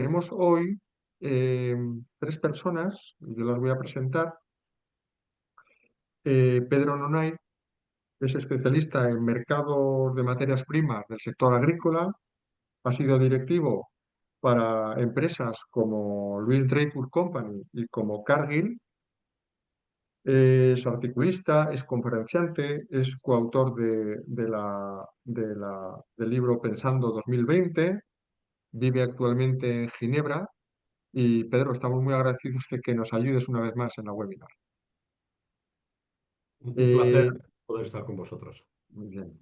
Tenemos hoy eh, tres personas, yo las voy a presentar. Pedro Nonay es especialista en mercados de materias primas del sector agrícola, ha sido directivo para empresas como Louis Dreyfus Company y como Cargill, es articulista, es conferenciante, es coautor del libro Pensando 2020, vive actualmente en Ginebra. Y Pedro, estamos muy agradecidos de que nos ayudes una vez más en la webinar. Un placer Eh, poder estar con vosotros. Muy bien.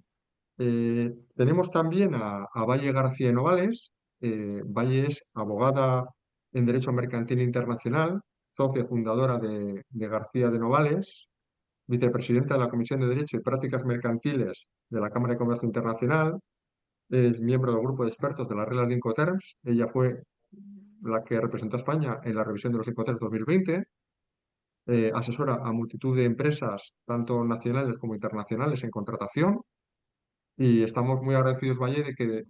Tenemos también a Valle García Novales. Valle es abogada en Derecho Mercantil Internacional, socia fundadora de García de Novales, vicepresidenta de la Comisión de Derecho y Prácticas Mercantiles de la Cámara de Comercio Internacional, es miembro del grupo de expertos de las reglas de Incoterms. Ella fue la que representó a España en la revisión de los Incoterms 2020. Asesora a multitud de empresas, tanto nacionales como internacionales, en contratación, y estamos muy agradecidos, Valle, de que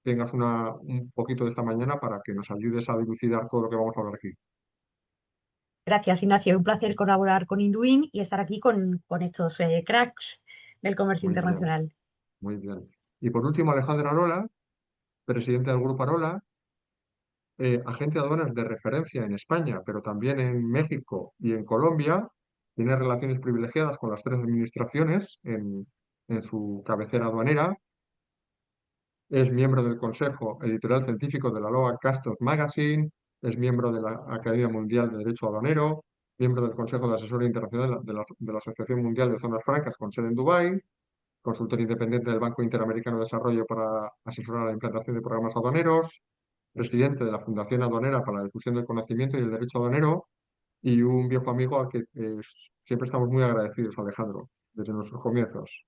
tengas un poquito de esta mañana para que nos ayudes a dilucidar todo lo que vamos a hablar aquí. Gracias, Ignacio. Un placer colaborar con Induin y estar aquí con estos cracks del comercio Muy bien, internacional. muy bien. Y por último, Alejandro Arola, presidente del Grupo Arola, agente de aduanas de referencia en España, pero también en México y en Colombia. Tiene relaciones privilegiadas con las tres administraciones en su cabecera aduanera. Es miembro del Consejo Editorial Científico de la Law and Customs Magazine, es miembro de la Academia Mundial de Derecho Aduanero, miembro del Consejo de Asesoría Internacional de la Asociación Mundial de Zonas Francas con sede en Dubái, consultor independiente del Banco Interamericano de Desarrollo para asesorar la implantación de programas aduaneros, presidente de la Fundación Aduanera para la Difusión del Conocimiento y el Derecho Aduanero, y un viejo amigo al que siempre estamos muy agradecidos, Alejandro, desde nuestros comienzos.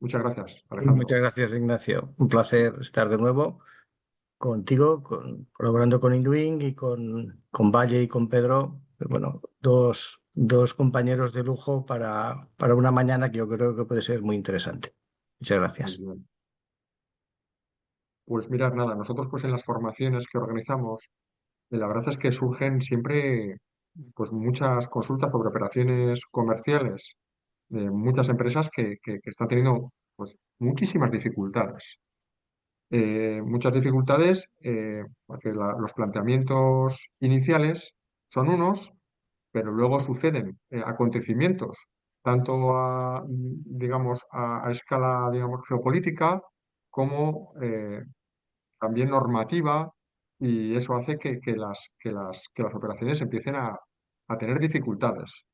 Muchas gracias, Alejandro. Muchas gracias, Ignacio. Un placer estar de nuevo contigo, colaborando con Induin y con Valle y con Pedro. Bueno, dos compañeros de lujo para una mañana que yo creo que puede ser muy interesante. Muchas Muy gracias. bien. Pues mirad, nada, nosotros pues en las formaciones que organizamos, la verdad es que surgen siempre pues muchas consultas sobre operaciones comerciales de muchas empresas que están teniendo pues muchísimas dificultades. Muchas dificultades porque los planteamientos iniciales son unos, pero luego suceden acontecimientos, tanto digamos, a escala, digamos, geopolítica como también normativa, y eso hace que las operaciones empiecen a tener dificultades.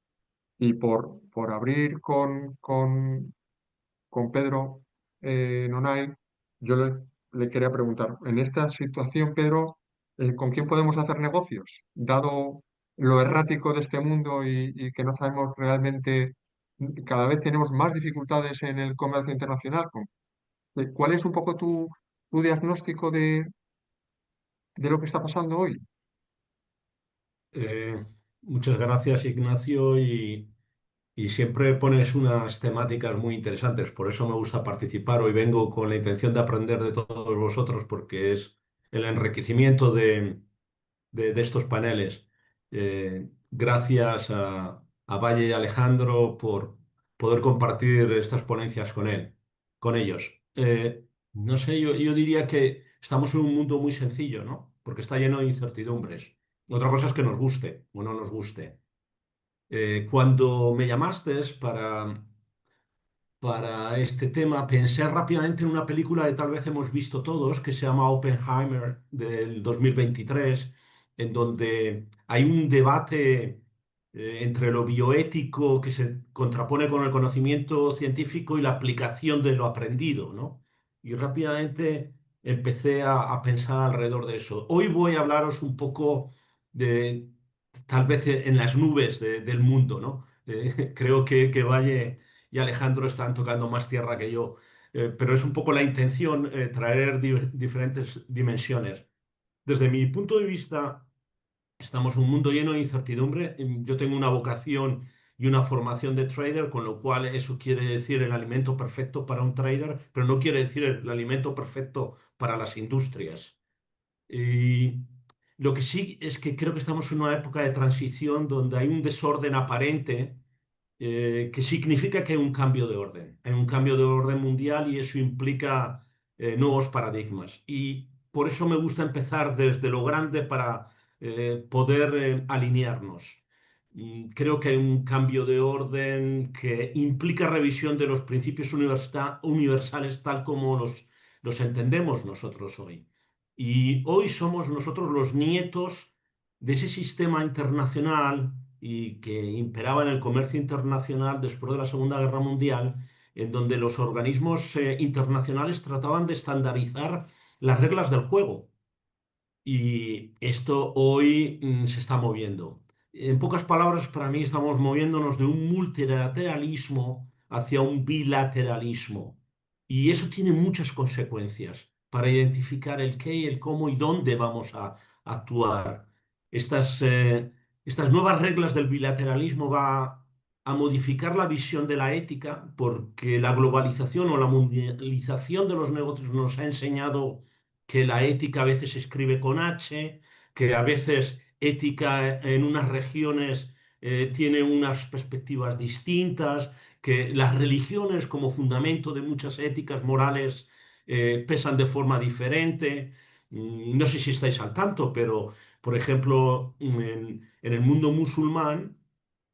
Y por abrir con Pedro Nonay, yo le quería preguntar, en esta situación, Pedro, ¿con quién podemos hacer negocios? Dado lo errático de este mundo y que no sabemos realmente, cada vez tenemos más dificultades en el comercio internacional. ¿Cuál es un poco tu diagnóstico de lo que está pasando hoy? Eh, Muchas gracias, Ignacio, y siempre pones unas temáticas muy interesantes. Por eso me gusta participar. Hoy vengo con la intención de aprender de todos vosotros porque es el enriquecimiento de estos paneles. Gracias a Valle y Alejandro por poder compartir estas ponencias con ellos. No sé, yo diría que estamos en un mundo muy sencillo, ¿no? Porque está lleno de incertidumbres. Otra cosa es que nos guste o no nos guste. Cuando me llamaste para este tema, pensé rápidamente en una película que tal vez hemos visto todos, que se llama Oppenheimer del 2023, en donde hay un debate entre lo bioético que se contrapone con el conocimiento científico y la aplicación de lo aprendido, ¿no? Y rápidamente empecé a pensar alrededor de eso. Hoy voy a hablaros un poco de, tal vez en las nubes del mundo, ¿no? Creo que Valle y Alejandro están tocando más tierra que yo. Pero es un poco la intención, traer diferentes dimensiones. Desde mi punto de vista, estamos en un mundo lleno de incertidumbre. Yo tengo una vocación y una formación de trader, con lo cual eso quiere decir el alimento perfecto para un trader, pero no quiere decir el alimento perfecto para las industrias. Y lo que sí es que creo que estamos en una época de transición donde hay un desorden aparente que significa que hay un cambio de orden. Hay un cambio de orden mundial y eso implica nuevos paradigmas. Y por eso me gusta empezar desde lo grande para poder alinearnos. Creo que hay un cambio de orden que implica revisión de los principios universales tal como los entendemos nosotros hoy. Y hoy somos nosotros los nietos de ese sistema internacional y que imperaba en el comercio internacional después de la Segunda Guerra Mundial, en donde los organismos internacionales trataban de estandarizar las reglas del juego. Y esto hoy se está moviendo. En pocas palabras, para mí estamos moviéndonos de un multilateralismo hacia un bilateralismo. Y eso tiene muchas consecuencias para identificar el qué, el cómo y dónde vamos a actuar. Estas, estas nuevas reglas del bilateralismo va a modificar la visión de la ética porque la globalización o la mundialización de los negocios nos ha enseñado que la ética a veces se escribe con H, que a veces ética en unas regiones tiene unas perspectivas distintas, que las religiones como fundamento de muchas éticas morales pesan de forma diferente. No sé si estáis al tanto, pero por ejemplo, en el mundo musulmán,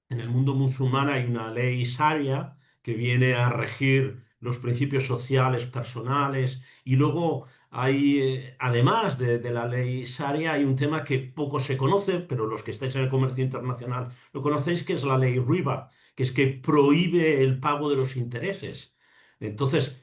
en el mundo musulmán hay una ley sharia que viene a regir los principios sociales personales y luego hay, además de la ley sharia, hay un tema que poco se conoce, pero los que estáis en el comercio internacional lo conocéis, que es la ley riba, que es que prohíbe el pago de los intereses. Entonces,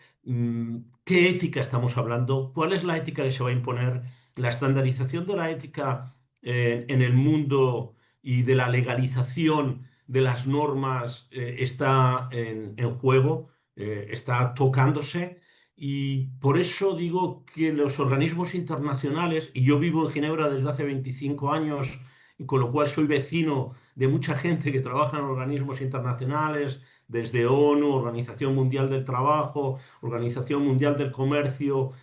¿qué ética estamos hablando? ¿Cuál es la ética que se va a imponer? La estandarización de la ética en el mundo y de la legalización de las normas está en juego, está tocándose. Y por eso digo que los organismos internacionales, y yo vivo en Ginebra desde hace 25 años, y con lo cual soy vecino de mucha gente que trabaja en organismos internacionales, desde ONU, Organización Mundial del Trabajo, Organización Mundial del Comercio,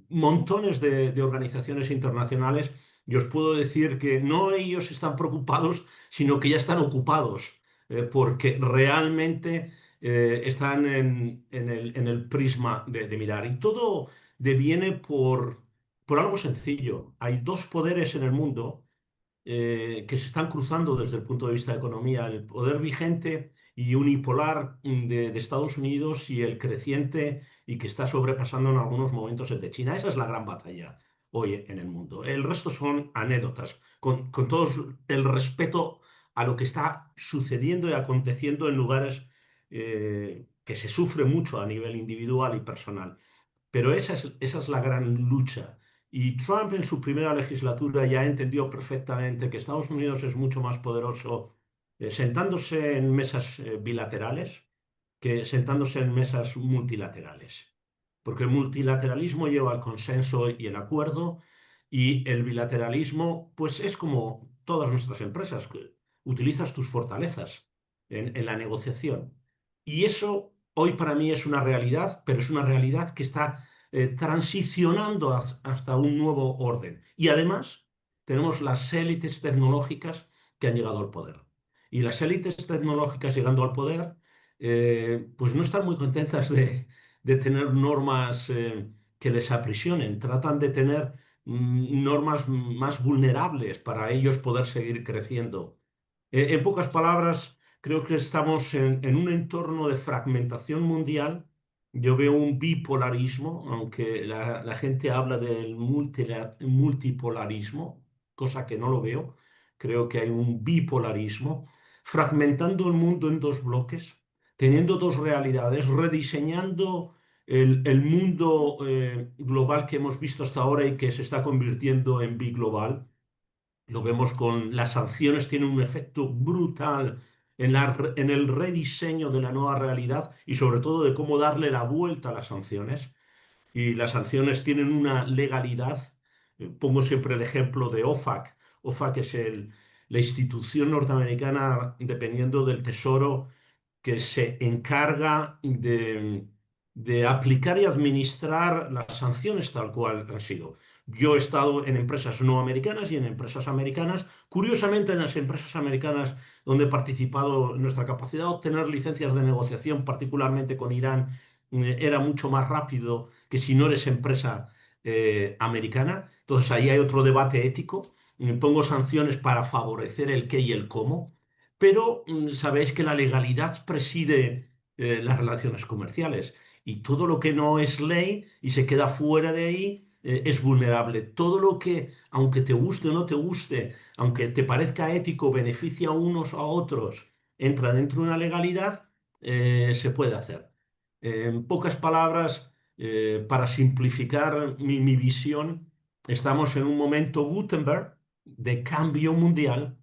montones de organizaciones internacionales. Y os puedo decir que no ellos están preocupados, sino que ya están ocupados, porque realmente están en el prisma de mirar. Y todo deviene por algo sencillo. Hay dos poderes en el mundo que se están cruzando desde el punto de vista de economía, el poder vigente y unipolar de Estados Unidos y el creciente y que está sobrepasando en algunos momentos el de China. Esa es la gran batalla hoy en el mundo. El resto son anécdotas, con todo el respeto a lo que está sucediendo y aconteciendo en lugares que se sufre mucho a nivel individual y personal. Pero esa es la gran lucha. Y Trump en su primera legislatura ya entendió perfectamente que Estados Unidos es mucho más poderoso sentándose en mesas bilaterales que sentándose en mesas multilaterales. Porque el multilateralismo lleva al consenso y el acuerdo y el bilateralismo pues es como todas nuestras empresas, que utilizas tus fortalezas en la negociación. Y eso hoy para mí es una realidad, pero es una realidad que está transicionando hasta un nuevo orden. Y además tenemos las élites tecnológicas que han llegado al poder. Y las élites tecnológicas llegando al poder, pues no están muy contentas de tener normas que les aprisionen. Tratan de tener normas más vulnerables para ellos poder seguir creciendo. En pocas palabras, creo que estamos en un entorno de fragmentación mundial. Yo veo un bipolarismo, aunque la gente habla del multipolarismo, cosa que no lo veo. Creo que hay un bipolarismo, fragmentando el mundo en dos bloques, teniendo dos realidades, rediseñando el mundo global que hemos visto hasta ahora y que se está convirtiendo en biglobal. Lo vemos con las sanciones, tienen un efecto brutal en el rediseño de la nueva realidad y sobre todo de cómo darle la vuelta a las sanciones. Y las sanciones tienen una legalidad. Pongo siempre el ejemplo de OFAC. OFAC es la institución norteamericana, dependiendo del Tesoro, que se encarga de aplicar y administrar las sanciones tal cual han sido. Yo he estado en empresas no americanas y en empresas americanas. Curiosamente, en las empresas americanas donde he participado, nuestra capacidad de obtener licencias de negociación, particularmente con Irán, era mucho más rápido que si no eres empresa americana. Entonces ahí hay otro debate ético. Pongo sanciones para favorecer el qué y el cómo, pero sabéis que la legalidad preside las relaciones comerciales y todo lo que no es ley y se queda fuera de ahí es vulnerable. Todo lo que, aunque te guste o no te guste, aunque te parezca ético, beneficia a unos a otros, entra dentro de una legalidad, se puede hacer. En pocas palabras, para simplificar mi visión, estamos en un momento Gutenberg de cambio mundial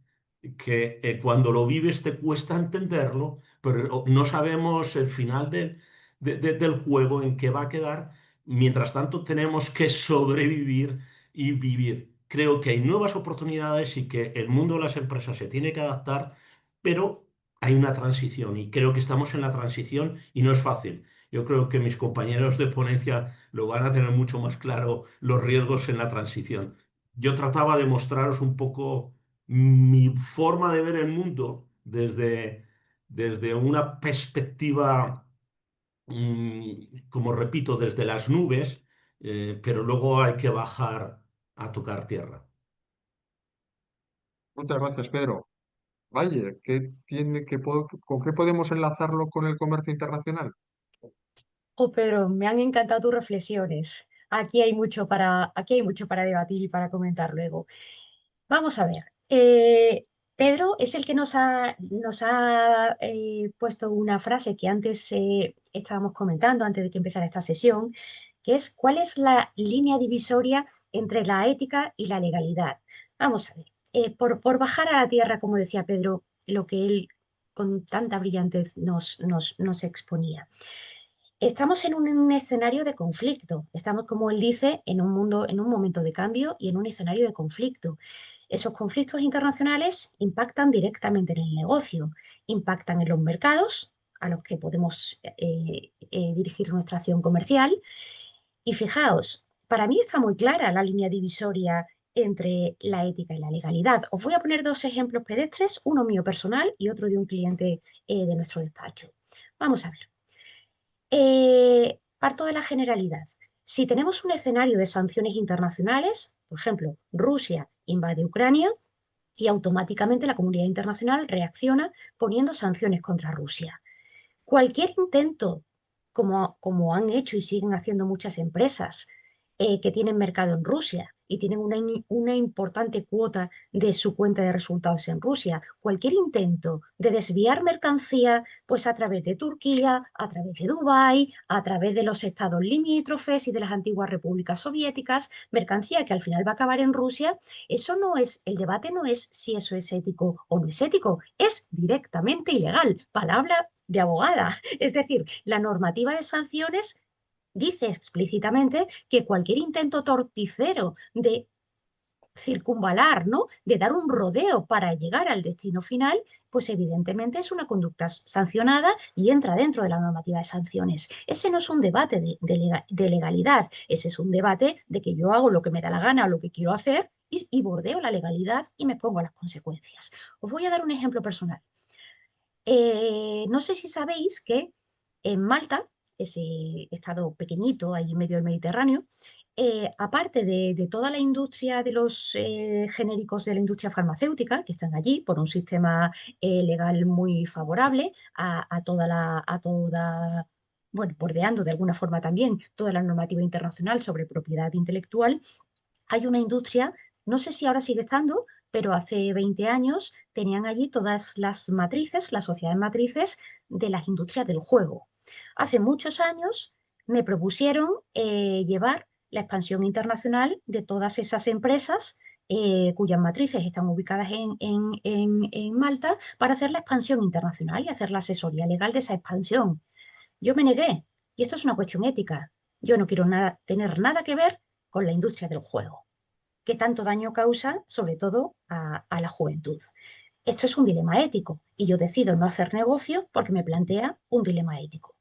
que cuando lo vives te cuesta entenderlo, pero no sabemos el final del juego en qué va a quedar. Mientras tanto, tenemos que sobrevivir y vivir. Creo que hay nuevas oportunidades y que el mundo de las empresas se tiene que adaptar, pero hay una transición y creo que estamos en la transición y no es fácil. Yo creo que mis compañeros de ponencia lo van a tener mucho más claro los riesgos en la transición. Yo trataba de mostraros un poco mi forma de ver el mundo desde una perspectiva, como repito, desde las nubes, pero luego hay que bajar a tocar tierra. Muchas gracias, Pedro. Valle, ¿con qué podemos enlazarlo con el comercio internacional? Oh, Pedro, me han encantado tus reflexiones. Aquí hay mucho para debatir y para comentar luego. Vamos a ver. Pedro es el que nos ha puesto una frase que antes estábamos comentando, antes de que empezara esta sesión, que es ¿cuál es la línea divisoria entre la ética y la legalidad? Vamos a ver. Por bajar a la tierra, como decía Pedro, lo que él con tanta brillantez nos exponía. Estamos en un escenario de conflicto. Estamos, como él dice, en un mundo, en un momento de cambio y en un escenario de conflicto. Esos conflictos internacionales impactan directamente en el negocio, impactan en los mercados a los que podemos dirigir nuestra acción comercial. Y fijaos, para mí está muy clara la línea divisoria entre la ética y la legalidad. Os voy a poner dos ejemplos pedestres, uno mío personal y otro de un cliente de nuestro despacho. Vamos a ver. Parto de la generalidad. Si tenemos un escenario de sanciones internacionales, por ejemplo, Rusia invade Ucrania y automáticamente la comunidad internacional reacciona poniendo sanciones contra Rusia. Cualquier intento, como han hecho y siguen haciendo muchas empresas que tienen mercado en Rusia y tienen una importante cuota de su cuenta de resultados en Rusia, cualquier intento de desviar mercancía, pues a través de Turquía, a través de Dubái, a través de los estados limítrofes y de las antiguas repúblicas soviéticas, mercancía que al final va a acabar en Rusia, eso no es, el debate no es si eso es ético o no es ético, es directamente ilegal. Palabra de abogada. Es decir, la normativa de sanciones dice explícitamente que cualquier intento torticero de circunvalar, ¿no? De dar un rodeo para llegar al destino final, pues evidentemente es una conducta sancionada y entra dentro de la normativa de sanciones. Ese no es un debate de legalidad, ese es un debate de que yo hago lo que me da la gana o lo que quiero hacer y bordeo la legalidad y me pongo a las consecuencias. Os voy a dar un ejemplo personal. No sé si sabéis que en Malta, ese estado pequeñito ahí en medio del Mediterráneo, aparte de toda la industria de los genéricos de la industria farmacéutica que están allí por un sistema legal muy favorable bueno, bordeando de alguna forma también toda la normativa internacional sobre propiedad intelectual, hay una industria, no sé si ahora sigue estando, pero hace 20 años tenían allí todas las matrices, las sociedades matrices de las industrias del juego. Hace muchos años me propusieron llevar la expansión internacional de todas esas empresas cuyas matrices están ubicadas en Malta para hacer la expansión internacional y hacer la asesoría legal de esa expansión. Yo me negué, y esto es una cuestión ética. Yo no quiero tener nada que ver con la industria del juego que tanto daño causa, sobre todo a la juventud. Esto es un dilema ético y yo decido no hacer negocio porque me plantea un dilema ético.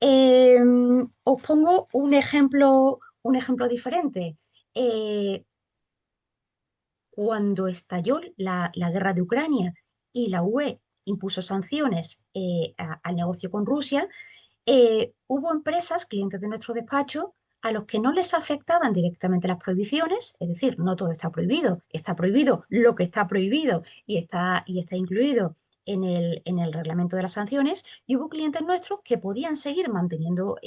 Os pongo un ejemplo diferente. eh, cuando estalló la guerra de Ucrania y la UE impuso sanciones al negocio con Rusia, hubo empresas, clientes de nuestro despacho, a los que no les afectaban directamente las prohibiciones, es decir, no todo está prohibido lo que está prohibido y está incluido en el reglamento de las sanciones, y hubo clientes nuestros que podían seguir manteniendo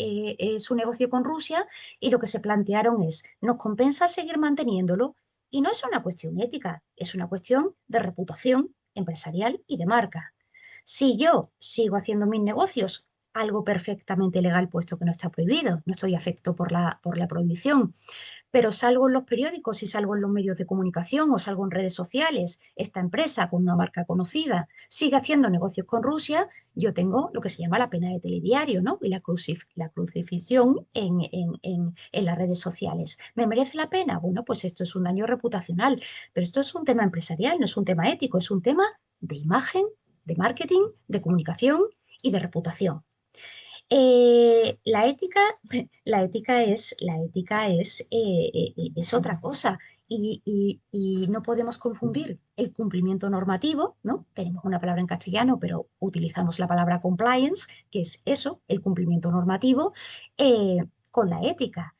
su negocio con Rusia, y lo que se plantearon es, ¿nos compensa seguir manteniéndolo? Y no es una cuestión ética, es una cuestión de reputación empresarial y de marca. Si yo sigo haciendo mis negocios, algo perfectamente legal puesto que no está prohibido, no estoy afecto por la prohibición, pero salgo en los periódicos y salgo en los medios de comunicación o salgo en redes sociales, esta empresa con una marca conocida sigue haciendo negocios con Rusia, yo tengo lo que se llama la pena de telediario, ¿no? Y la crucifixión en las redes sociales. ¿Me merece la pena? Bueno, pues esto es un daño reputacional, pero esto es un tema empresarial, no es un tema ético, es un tema de imagen, de marketing, de comunicación y de reputación. La ética, es otra cosa, y no podemos confundir el cumplimiento normativo, ¿no? Tenemos una palabra en castellano, pero utilizamos la palabra compliance, que es eso, el cumplimiento normativo, con la ética.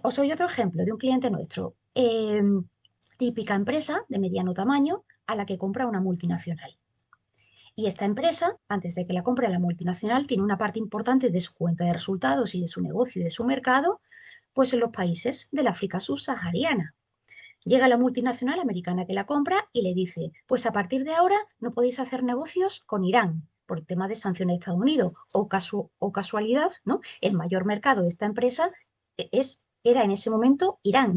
Os doy otro ejemplo de un cliente nuestro, típica empresa de mediano tamaño a la que compra una multinacional. Y esta empresa, antes de que la compre la multinacional, tiene una parte importante de su cuenta de resultados y de su negocio y de su mercado, pues en los países del África subsahariana. Llega la multinacional americana que la compra y le dice, pues a partir de ahora no podéis hacer negocios con Irán por tema de sanciones de Estados Unidos, o casualidad, ¿no? El mayor mercado de esta empresa era en ese momento Irán.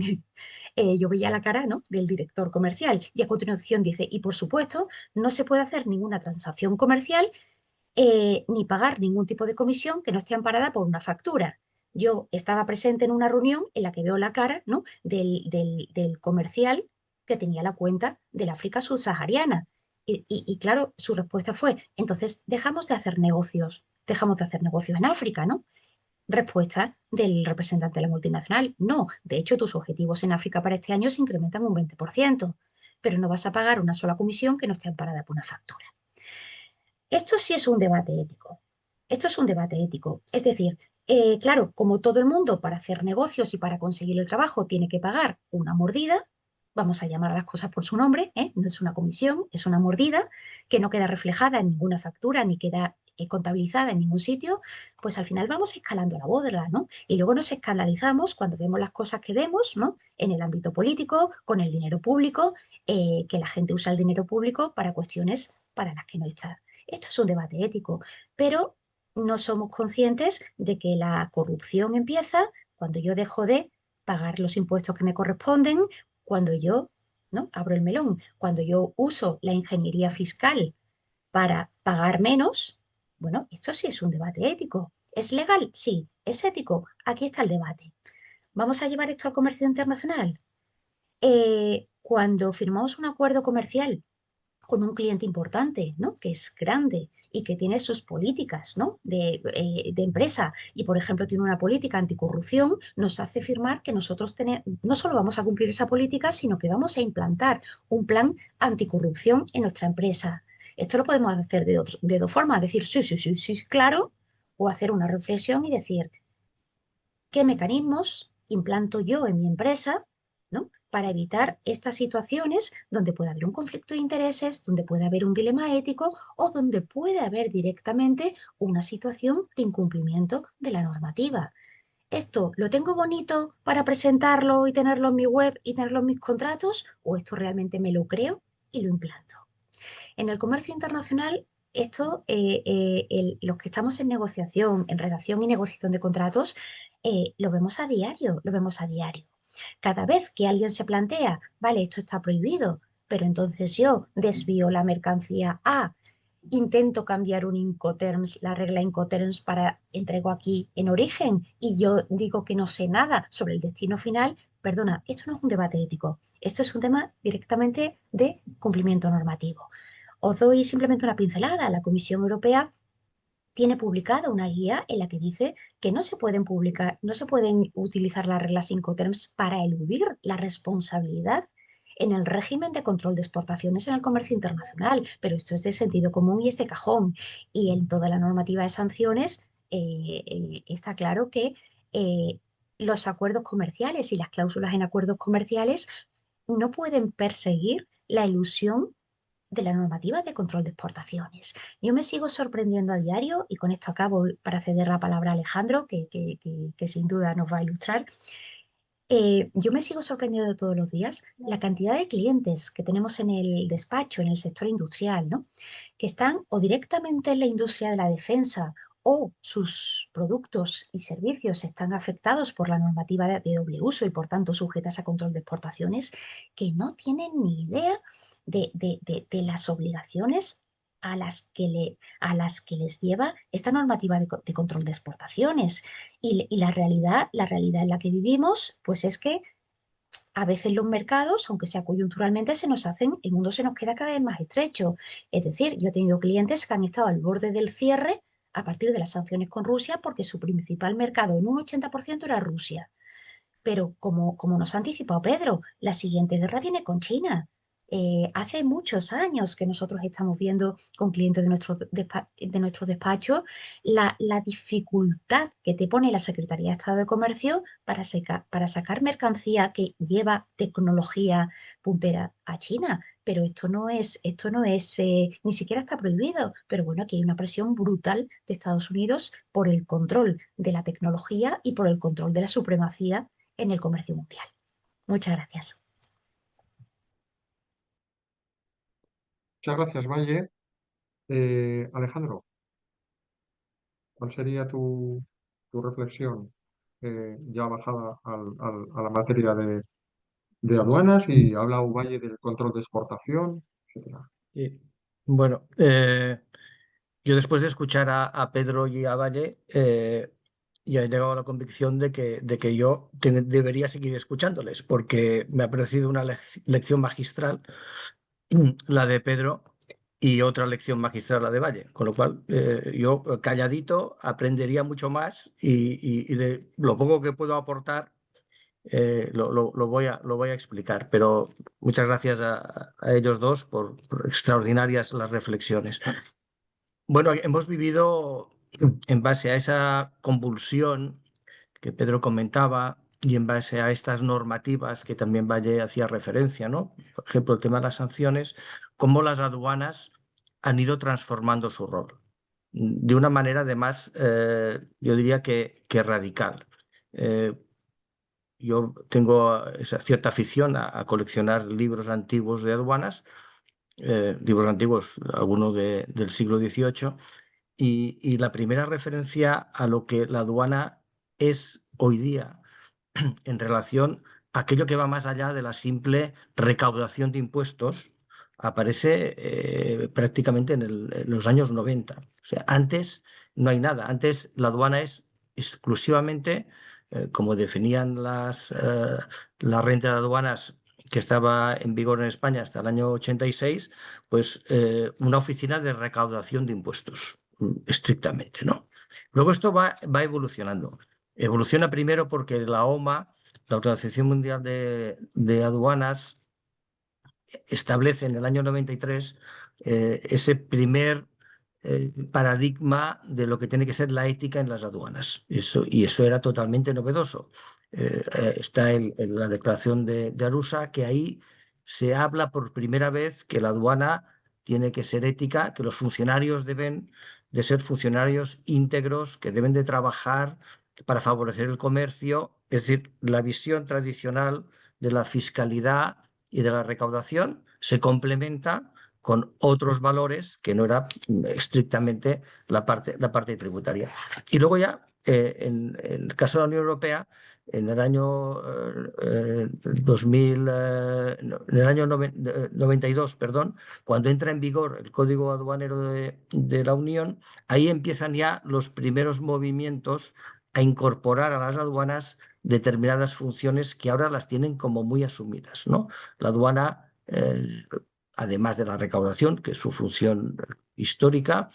Yo veía la cara, ¿no?, del director comercial, y a continuación dice, y por supuesto no se puede hacer ninguna transacción comercial ni pagar ningún tipo de comisión que no esté amparada por una factura. Yo estaba presente en una reunión en la que veo la cara, ¿no?, del comercial que tenía la cuenta del África subsahariana. Y claro, su respuesta fue, entonces dejamos de hacer negocios en África, ¿no? Respuesta del representante de la multinacional, no, de hecho tus objetivos en África para este año se incrementan un 20%, pero no vas a pagar una sola comisión que no esté amparada por una factura. Esto sí es un debate ético. Esto es un debate ético. Es decir, claro, como todo el mundo para hacer negocios y para conseguir el trabajo tiene que pagar una mordida, vamos a llamar a las cosas por su nombre, ¿eh? No es una comisión, es una mordida que no queda reflejada en ninguna factura ni queda contabilizada en ningún sitio, pues al final vamos escalando la boda, ¿no? Y luego nos escandalizamos cuando vemos las cosas que vemos, ¿no? En el ámbito político, con el dinero público, que la gente usa el dinero público para cuestiones para las que no está. Esto es un debate ético, pero no somos conscientes de que la corrupción empieza cuando yo dejo de pagar los impuestos que me corresponden, cuando yo, ¿no?, abro el melón, cuando yo uso la ingeniería fiscal para pagar menos. Bueno, esto sí es un debate ético. ¿Es legal? Sí. ¿Es ético? Aquí está el debate. ¿Vamos a llevar esto al comercio internacional? Cuando firmamos un acuerdo comercial con un cliente importante, ¿no?, que es grande y que tiene sus políticas, ¿no?, de empresa, y por ejemplo tiene una política anticorrupción, nos hace firmar que nosotros no solo vamos a cumplir esa política, sino que vamos a implantar un plan anticorrupción en nuestra empresa. Esto lo podemos hacer de dos formas, decir sí, sí, sí, sí, claro, o hacer una reflexión y decir, ¿qué mecanismos implanto yo en mi empresa, ¿no?, para evitar estas situaciones donde puede haber un conflicto de intereses, donde puede haber un dilema ético o donde puede haber directamente una situación de incumplimiento de la normativa? ¿Esto lo tengo bonito para presentarlo y tenerlo en mi web y tenerlo en mis contratos, o esto realmente me lo creo y lo implanto? En el comercio internacional, esto, los que estamos en negociación, en redacción y negociación de contratos, lo vemos a diario, lo vemos a diario. Cada vez que alguien se plantea, vale, esto está prohibido, pero entonces yo desvío la mercancía a, intento cambiar un Incoterms, la regla Incoterms, para entrego aquí en origen, y yo digo que no sé nada sobre el destino final, perdona, esto no es un debate ético, esto es un tema directamente de cumplimiento normativo. Os doy simplemente una pincelada. La Comisión Europea tiene publicada una guía en la que dice que no se pueden utilizar las reglas Incoterms para eludir la responsabilidad en el régimen de control de exportaciones en el comercio internacional, pero esto es de sentido común y es de cajón. Y en toda la normativa de sanciones está claro que los acuerdos comerciales y las cláusulas en acuerdos comerciales no pueden perseguir la elusión de la normativa de control de exportaciones. Yo me sigo sorprendiendo a diario, y con esto acabo para ceder la palabra a Alejandro, que sin duda nos va a ilustrar. Yo me sigo sorprendiendo todos los días la cantidad de clientes que tenemos en el despacho, en el sector industrial, ¿no? Que están o directamente en la industria de la defensa o sus productos y servicios están afectados por la normativa de doble uso y por tanto sujetas a control de exportaciones, que no tienen ni idea de las obligaciones a las que les lleva esta normativa de control de exportaciones. Y la realidad en la que vivimos, pues es que a veces los mercados, aunque sea coyunturalmente, el mundo se nos queda cada vez más estrecho. Es decir, yo he tenido clientes que han estado al borde del cierre a partir de las sanciones con Rusia porque su principal mercado en un 80% era Rusia. Pero como nos ha anticipado Pedro, la siguiente guerra viene con China. Hace muchos años que nosotros estamos viendo con clientes de nuestro despacho la dificultad que te pone la Secretaría de Estado de Comercio para sacar mercancía que lleva tecnología puntera a China. Pero esto no es, ni siquiera está prohibido. Pero bueno, aquí hay una presión brutal de Estados Unidos por el control de la tecnología y por el control de la supremacía en el comercio mundial. Muchas gracias. Muchas gracias, Valle. Alejandro, ¿cuál sería tu reflexión ya bajada a la materia de aduanas y habla Valle del control de exportación, etcétera? Sí. Bueno, yo después de escuchar a Pedro y a Valle, ya he llegado a la convicción de que yo debería seguir escuchándoles, porque me ha parecido una lección magistral la de Pedro y otra lección magistral la de Valle, con lo cual yo calladito aprendería mucho más y de lo poco que puedo aportar lo voy a explicar, pero muchas gracias a ellos dos por extraordinarias las reflexiones. Bueno, hemos vivido en base a esa convulsión que Pedro comentaba y en base a estas normativas que también Valle hacía referencia, ¿no? Por ejemplo, el tema de las sanciones, cómo las aduanas han ido transformando su rol de una manera además, yo diría que radical. Yo tengo esa cierta afición a coleccionar libros antiguos de aduanas, libros antiguos, algunos del siglo XVIII, y la primera referencia a lo que la aduana es hoy día en relación a aquello que va más allá de la simple recaudación de impuestos aparece prácticamente en los años 90. O sea, antes no hay nada. Antes la aduana es exclusivamente, como definían la renta de aduanas que estaba en vigor en España hasta el año 86, pues una oficina de recaudación de impuestos, estrictamente, ¿no? Luego esto va evolucionando. Evoluciona primero porque la OMA, la Organización Mundial de Aduanas, establece en el año 93 ese primer paradigma de lo que tiene que ser la ética en las aduanas. Y eso era totalmente novedoso. Está en la declaración de Arusa, que ahí se habla por primera vez que la aduana tiene que ser ética, que los funcionarios deben de ser funcionarios íntegros, que deben de trabajar para favorecer el comercio. Es decir, la visión tradicional de la fiscalidad y de la recaudación se complementa con otros valores que no era estrictamente la parte tributaria. Y luego ya, en el caso de la Unión Europea, en el año 2000, en el año 92, perdón, cuando entra en vigor el Código Aduanero de la Unión, ahí empiezan ya los primeros movimientos a incorporar a las aduanas determinadas funciones que ahora las tienen como muy asumidas, ¿no? La aduana, además de la recaudación, que es su función histórica,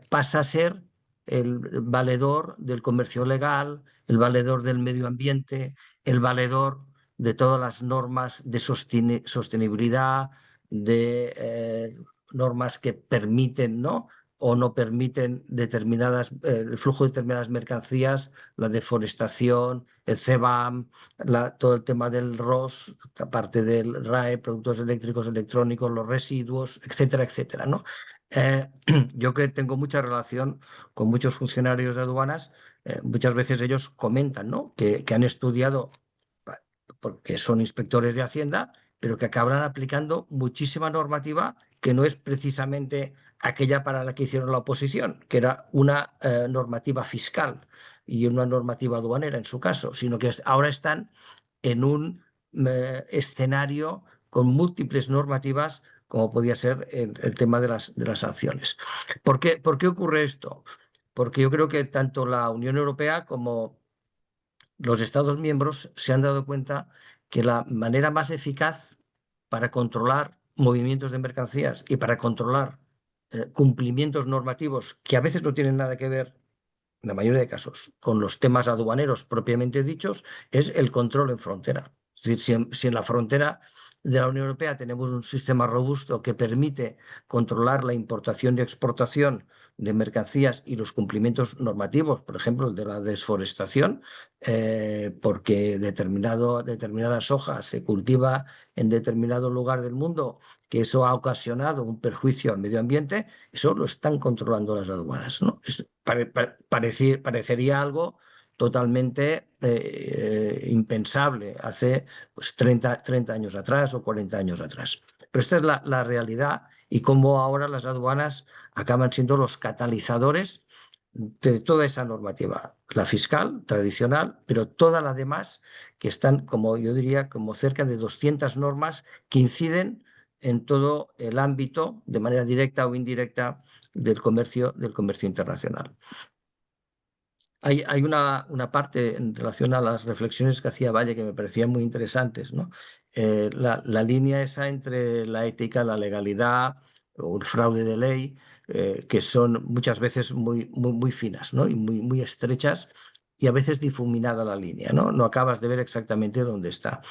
pasa a ser el valedor del comercio legal, el valedor del medio ambiente, el valedor de todas las normas de sostenibilidad, de normas que permiten, ¿no?, o no permiten el flujo de determinadas mercancías, la deforestación, el CBAM, todo el tema del ROS, aparte del RAE, productos eléctricos, electrónicos, los residuos, etcétera, etcétera, ¿no? Yo que tengo mucha relación con muchos funcionarios de aduanas, muchas veces ellos comentan, ¿no?, que han estudiado porque son inspectores de Hacienda, pero que acabarán aplicando muchísima normativa que no es precisamente aquella para la que hicieron la oposición, que era una normativa fiscal y una normativa aduanera en su caso, sino que ahora están en un escenario con múltiples normativas, como podía ser el tema de las sanciones. ¿Por qué ocurre esto? Porque yo creo que tanto la Unión Europea como los Estados miembros se han dado cuenta que la manera más eficaz para controlar movimientos de mercancías y para controlar cumplimientos normativos que a veces no tienen nada que ver, en la mayoría de casos, con los temas aduaneros propiamente dichos, es el control en frontera. Es decir, si en la frontera de la Unión Europea tenemos un sistema robusto que permite controlar la importación y exportación de mercancías y los cumplimientos normativos, por ejemplo, el de la desforestación, porque determinada soja se cultiva en determinado lugar del mundo, que eso ha ocasionado un perjuicio al medio ambiente, eso lo están controlando las aduanas, ¿no? Parecería algo totalmente impensable hace pues, 30 años atrás o 40 años atrás. Pero esta es la realidad y cómo ahora las aduanas acaban siendo los catalizadores de toda esa normativa, la fiscal, tradicional, pero toda la demás, que están, como yo diría, como cerca de 200 normas que inciden en todo el ámbito, de manera directa o indirecta, del comercio internacional. Hay una parte en relación a las reflexiones que hacía Valle que me parecían muy interesantes, ¿no? La línea esa entre la ética, la legalidad o el fraude de ley, que son muchas veces muy finas, ¿no?, y muy estrechas y a veces difuminada la línea, ¿no? No acabas de ver exactamente dónde está.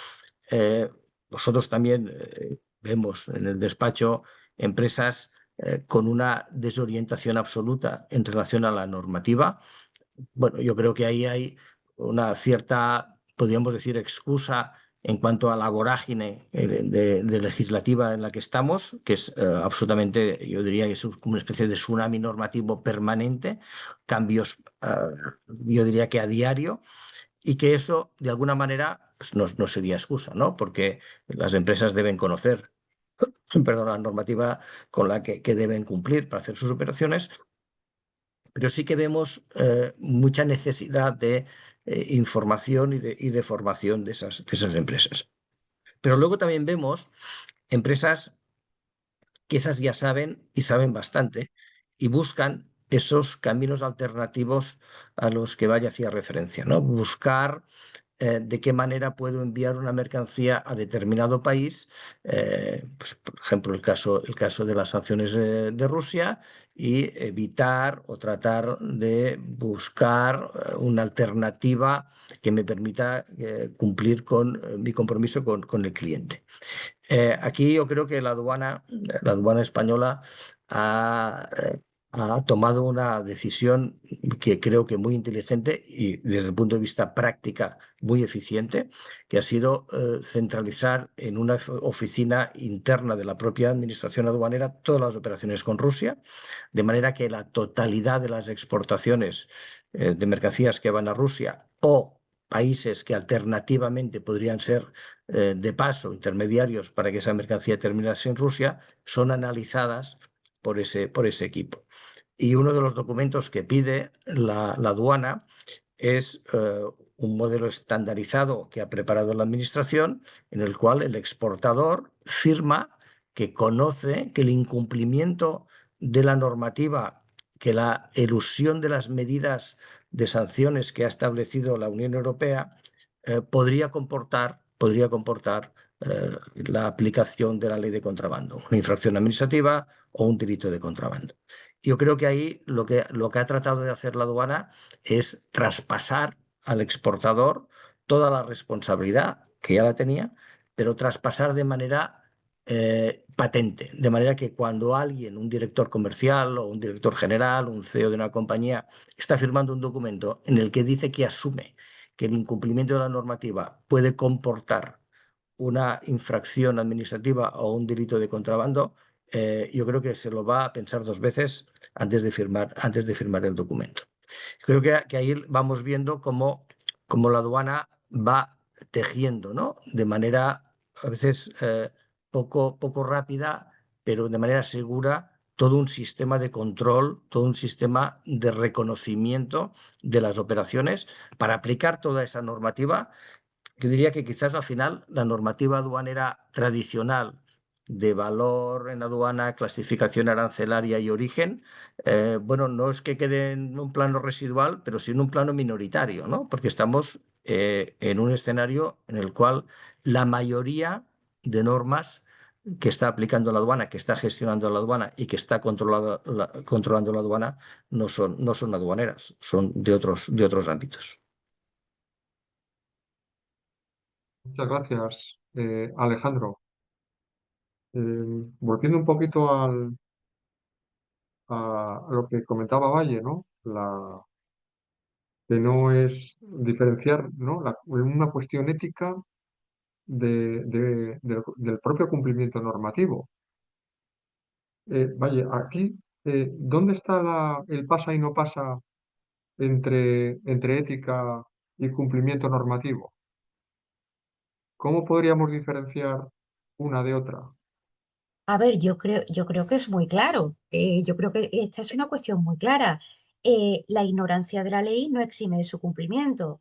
Nosotros también vemos en el despacho empresas con una desorientación absoluta en relación a la normativa. Bueno, yo creo que ahí hay una cierta, podríamos decir, excusa en cuanto a la vorágine de legislativa en la que estamos, que es absolutamente, yo diría que es como una especie de tsunami normativo permanente, cambios, yo diría que a diario, y que eso, de alguna manera, pues no sería excusa, ¿no? Porque las empresas deben conocer, perdón, la normativa con la que deben cumplir para hacer sus operaciones, pero sí que vemos mucha necesidad de información y de formación de esas empresas. Pero luego también vemos empresas que esas ya saben y saben bastante y buscan esos caminos alternativos a los que Valle hacía referencia, ¿no? Buscar de qué manera puedo enviar una mercancía a determinado país, pues, por ejemplo, el caso de las sanciones de Rusia, y evitar o tratar de buscar una alternativa que me permita cumplir con mi compromiso con el cliente. Aquí yo creo que la aduana española ha tomado una decisión que creo que muy inteligente y desde el punto de vista práctica muy eficiente, que ha sido centralizar en una oficina interna de la propia administración aduanera todas las operaciones con Rusia, de manera que la totalidad de las exportaciones de mercancías que van a Rusia o países que alternativamente podrían ser de paso, intermediarios para que esa mercancía terminase en Rusia, son analizadas por ese equipo. Y uno de los documentos que pide la aduana es un modelo estandarizado que ha preparado la Administración, en el cual el exportador firma que conoce que el incumplimiento de la normativa, que la elusión de las medidas de sanciones que ha establecido la Unión Europea podría comportar la aplicación de la ley de contrabando, una infracción administrativa o un delito de contrabando. Yo creo que ahí lo que ha tratado de hacer la aduana es traspasar al exportador toda la responsabilidad, que ya la tenía, pero traspasar de manera patente, de manera que cuando alguien, un director comercial o un director general, un CEO de una compañía, está firmando un documento en el que dice que asume que el incumplimiento de la normativa puede comportar una infracción administrativa o un delito de contrabando, yo creo que se lo va a pensar dos veces antes de firmar el documento. Creo que ahí vamos viendo cómo la aduana va tejiendo, ¿no? De manera a veces poco rápida, pero de manera segura, todo un sistema de control, todo un sistema de reconocimiento de las operaciones para aplicar toda esa normativa. Yo diría que quizás al final la normativa aduanera tradicional de valor en aduana, clasificación arancelaria y origen, bueno, no es que quede en un plano residual, pero sí en un plano minoritario, ¿no? Porque estamos en un escenario en el cual la mayoría de normas que está aplicando la aduana, que está gestionando la aduana y que está controlando la aduana no son aduaneras, son de otros ámbitos. Muchas gracias, Alejandro. Volviendo un poquito a lo que comentaba Valle, ¿no? Que no es diferenciar, ¿no? Una cuestión ética del propio cumplimiento normativo. Valle, aquí, ¿dónde está el pasa y no pasa entre ética y cumplimiento normativo? ¿Cómo podríamos diferenciar una de otra? A ver, yo creo que es muy claro. Yo creo que esta es una cuestión muy clara. La ignorancia de la ley no exime de su cumplimiento.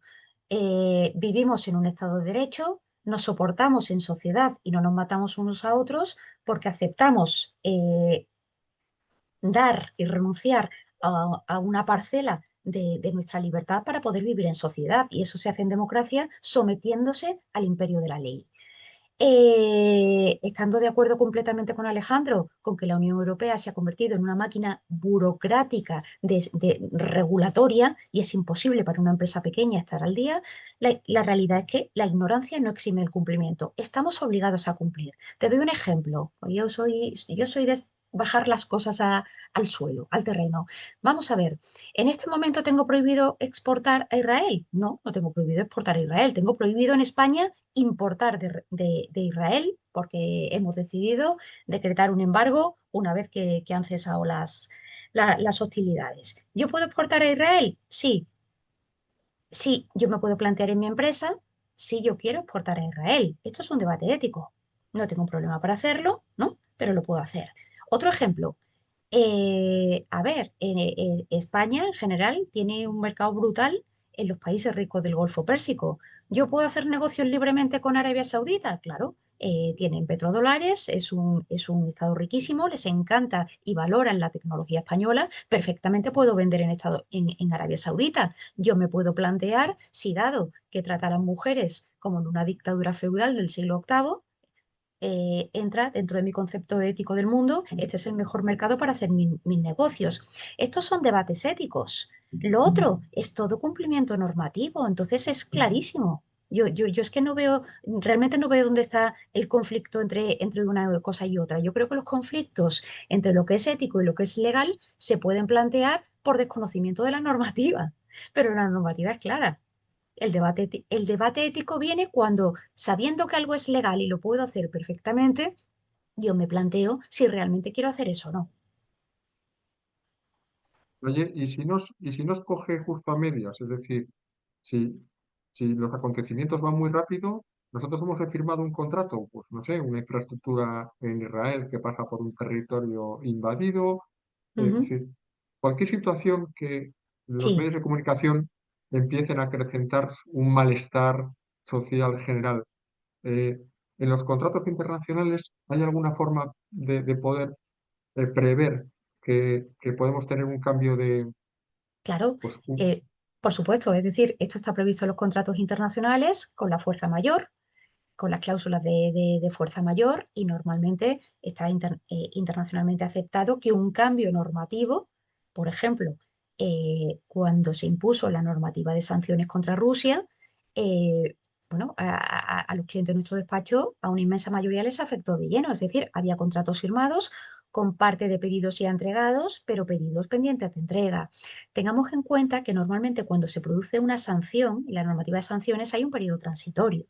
Vivimos en un Estado de Derecho, nos soportamos en sociedad y no nos matamos unos a otros porque aceptamos dar y renunciar a una parcela de nuestra libertad para poder vivir en sociedad. Y eso se hace en democracia sometiéndose al imperio de la ley. Estando de acuerdo completamente con Alejandro, con que la Unión Europea se ha convertido en una máquina burocrática regulatoria y es imposible para una empresa pequeña estar al día, la realidad es que la ignorancia no exime el cumplimiento. Estamos obligados a cumplir. Te doy un ejemplo. Yo soy de bajar las cosas al suelo, al terreno. Vamos a ver, ¿en este momento tengo prohibido exportar a Israel? No, no tengo prohibido exportar a Israel. Tengo prohibido en España importar de Israel porque hemos decidido decretar un embargo una vez que han cesado las hostilidades. ¿Yo puedo exportar a Israel? Sí. Sí, yo me puedo plantear en mi empresa si yo quiero exportar a Israel. Esto es un debate ético. No tengo un problema para hacerlo, ¿no? Pero lo puedo hacer. Otro ejemplo. A ver, España en general tiene un mercado brutal en los países ricos del Golfo Pérsico. ¿Yo puedo hacer negocios libremente con Arabia Saudita? Claro, tienen petrodólares, es un estado riquísimo, les encanta y valoran la tecnología española. Perfectamente puedo vender en Arabia Saudita. Yo me puedo plantear, si dado que trata a las mujeres como en una dictadura feudal del siglo octavo, entra dentro de mi concepto ético del mundo, este es el mejor mercado para hacer mis negocios. Estos son debates éticos. Lo otro es todo cumplimiento normativo, entonces es clarísimo. Yo es que realmente no veo dónde está el conflicto entre una cosa y otra. Yo creo que los conflictos entre lo que es ético y lo que es legal se pueden plantear por desconocimiento de la normativa, pero la normativa es clara. El debate ético viene cuando, sabiendo que algo es legal y lo puedo hacer perfectamente, yo me planteo si realmente quiero hacer eso o no. Oye, ¿y si nos coge justo a medias? Es decir, si, si los acontecimientos van muy rápido, nosotros hemos firmado un contrato, pues no sé, una infraestructura en Israel que pasa por un territorio invadido, es Ujú. decir, cualquier situación que los Sí, medios de comunicación empiecen a acrecentar un malestar social general. eh, ¿En los contratos internacionales hay alguna forma de poder prever que podemos tener un cambio de, claro. pues, Por supuesto, es decir, esto está previsto en los contratos internacionales con la fuerza mayor. con las cláusulas de fuerza mayor y normalmente está internacionalmente aceptado que un cambio normativo, por ejemplo, cuando se impuso la normativa de sanciones contra Rusia, eh, bueno, a los clientes de nuestro despacho, a una inmensa mayoría les afectó de lleno, es decir, había contratos firmados con parte de pedidos ya entregados, pero pedidos pendientes de entrega. Tengamos en cuenta que normalmente cuando se produce una sanción, en la normativa de sanciones hay un periodo transitorio.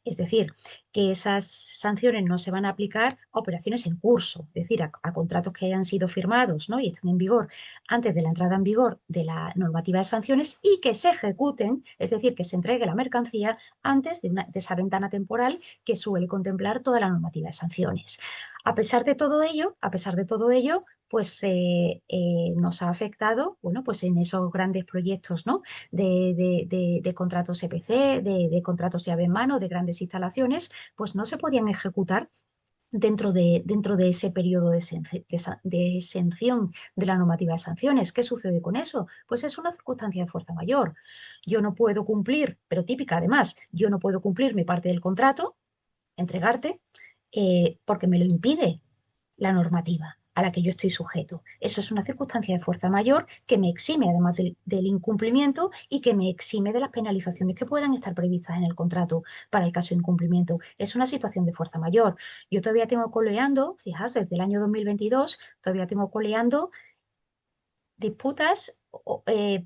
Es decir, que esas sanciones no se van a aplicar a operaciones en curso, es decir, a contratos que hayan sido firmados, ¿no? Y estén en vigor antes de la entrada en vigor de la normativa de sanciones y que se ejecuten, es decir, que se entregue la mercancía antes de esa ventana temporal que suele contemplar toda la normativa de sanciones. A pesar de todo ello, pues nos ha afectado, bueno, pues en esos grandes proyectos, ¿no? De contratos EPC, de contratos llave en mano, de grandes instalaciones, pues no se podían ejecutar dentro de ese periodo de exención de la normativa de sanciones. ¿Qué sucede con eso? Pues es una circunstancia de fuerza mayor. Yo no puedo cumplir, pero típica además, yo no puedo cumplir mi parte del contrato, entregarte, porque me lo impide la normativa a la que yo estoy sujeto. Eso es una circunstancia de fuerza mayor que me exime además del incumplimiento y que me exime de las penalizaciones que puedan estar previstas en el contrato para el caso de incumplimiento. Es una situación de fuerza mayor. Yo todavía tengo coleando, fijaos, desde el año 2022, todavía tengo coleando disputas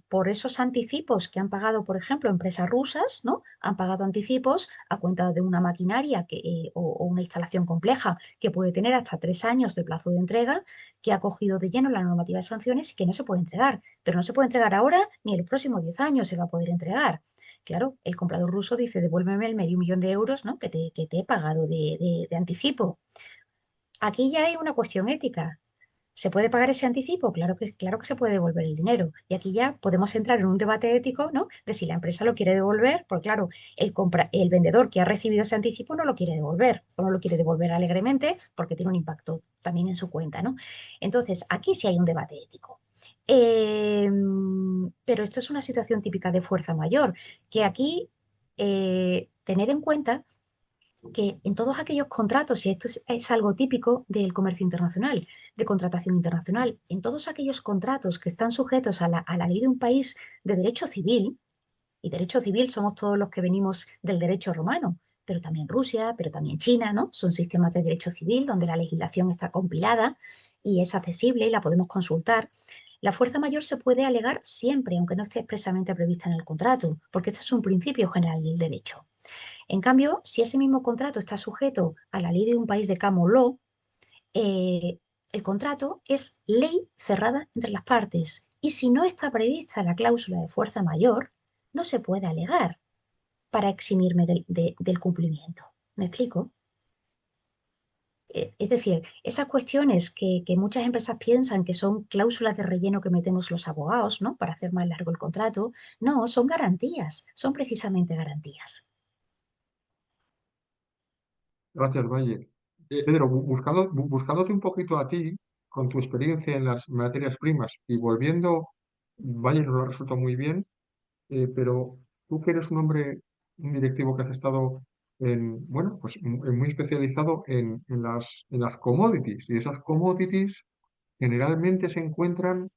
por esos anticipos que han pagado, por ejemplo, empresas rusas, ¿no? Han pagado anticipos a cuenta de una maquinaria o una instalación compleja que puede tener hasta 3 años de plazo de entrega, que ha cogido de lleno la normativa de sanciones y que no se puede entregar. Pero no se puede entregar ahora ni en los próximos 10 años se va a poder entregar. Claro, el comprador ruso dice, devuélveme el medio millón de euros, ¿no? que te he pagado de anticipo. Aquí ya hay una cuestión ética. ¿Se puede pagar ese anticipo? Claro que se puede devolver el dinero. Y aquí ya podemos entrar en un debate ético, ¿no? De si la empresa lo quiere devolver, porque claro, el vendedor que ha recibido ese anticipo no lo quiere devolver, o no lo quiere devolver alegremente porque tiene un impacto también en su cuenta, ¿no? Entonces, aquí sí hay un debate ético. Pero esto es una situación típica de fuerza mayor, que aquí tened en cuenta que en todos aquellos contratos, y esto es algo típico del comercio internacional, de contratación internacional, en todos aquellos contratos que están sujetos a la ley de un país de derecho civil, y derecho civil somos todos los que venimos del derecho romano, pero también Rusia, pero también China, ¿no? Son sistemas de derecho civil donde la legislación está compilada y es accesible y la podemos consultar. La fuerza mayor se puede alegar siempre, aunque no esté expresamente prevista en el contrato, porque esto es un principio general del derecho. En cambio, si ese mismo contrato está sujeto a la ley de un país de common law, eh, el contrato es ley cerrada entre las partes. Y si no está prevista la cláusula de fuerza mayor, no se puede alegar para eximirme del cumplimiento. ¿Me explico? Es decir, esas cuestiones que muchas empresas piensan que son cláusulas de relleno que metemos los abogados, ¿no? Para hacer más largo el contrato, no, son garantías, son precisamente garantías. Gracias, Valle. Eh, Pedro, buscándote un poquito a ti, con tu experiencia en las materias primas y volviendo, Valle nos lo ha resuelto muy bien, pero tú que eres un hombre, un directivo que has estado bueno, pues muy especializado en las commodities, y esas commodities generalmente se encuentran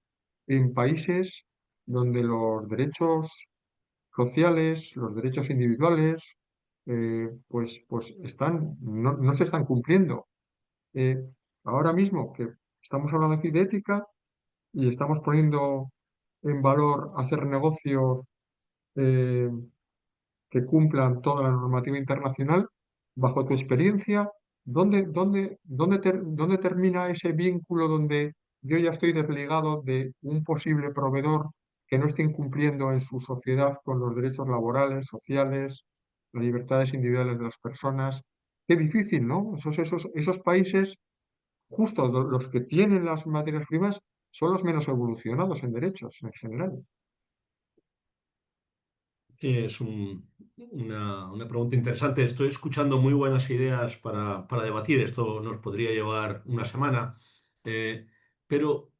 en países donde los derechos sociales, los derechos individuales, pues no se están cumpliendo. Eh, Ahora mismo que estamos hablando aquí de ética y estamos poniendo en valor hacer negocios eh, que cumplan toda la normativa internacional, bajo tu experiencia, ¿dónde termina ese vínculo donde yo ya estoy desligado de un posible proveedor que no esté incumpliendo en su sociedad con los derechos laborales, sociales, las libertades individuales de las personas? Qué difícil, ¿no? Esos países, justo los que tienen las materias primas, son los menos evolucionados en derechos en general. Sí, es una pregunta interesante. Estoy escuchando muy buenas ideas para debatir. Esto nos podría llevar una semana. Pero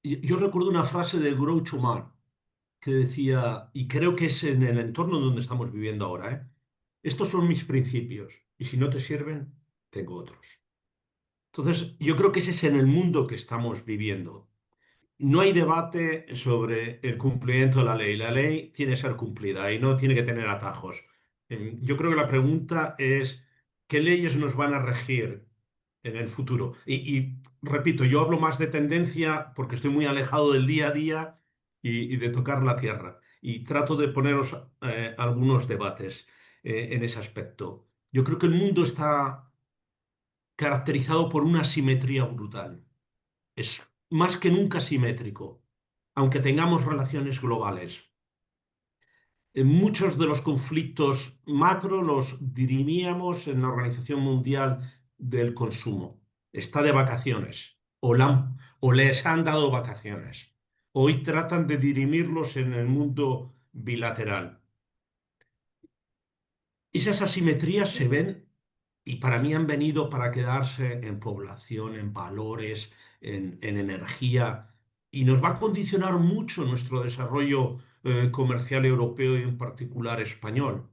yo recuerdo una frase de Groucho Marx que decía, y creo que es en el entorno donde estamos viviendo ahora, estos son mis principios y si no te sirven, tengo otros. Entonces, yo creo que ese es en el mundo que estamos viviendo. No hay debate sobre el cumplimiento de la ley. La ley tiene que ser cumplida y no tiene que tener atajos. Yo creo que la pregunta es, ¿qué leyes nos van a regir en el futuro? Y repito, yo hablo más de tendencia porque estoy muy alejado del día a día y de tocar la tierra. Y trato de poneros algunos debates en ese aspecto. Yo creo que el mundo está caracterizado por una simetría brutal. Es más que nunca simétrico, aunque tengamos relaciones globales. Muchos de los conflictos macro los dirimíamos en la Organización Mundial del Consumo. Está de vacaciones o les han dado vacaciones. Hoy tratan de dirimirlos en el mundo bilateral. Esas asimetrías se ven y para mí han venido para quedarse en población, en valores, en energía, y nos va a condicionar mucho nuestro desarrollo comercial europeo y en particular español.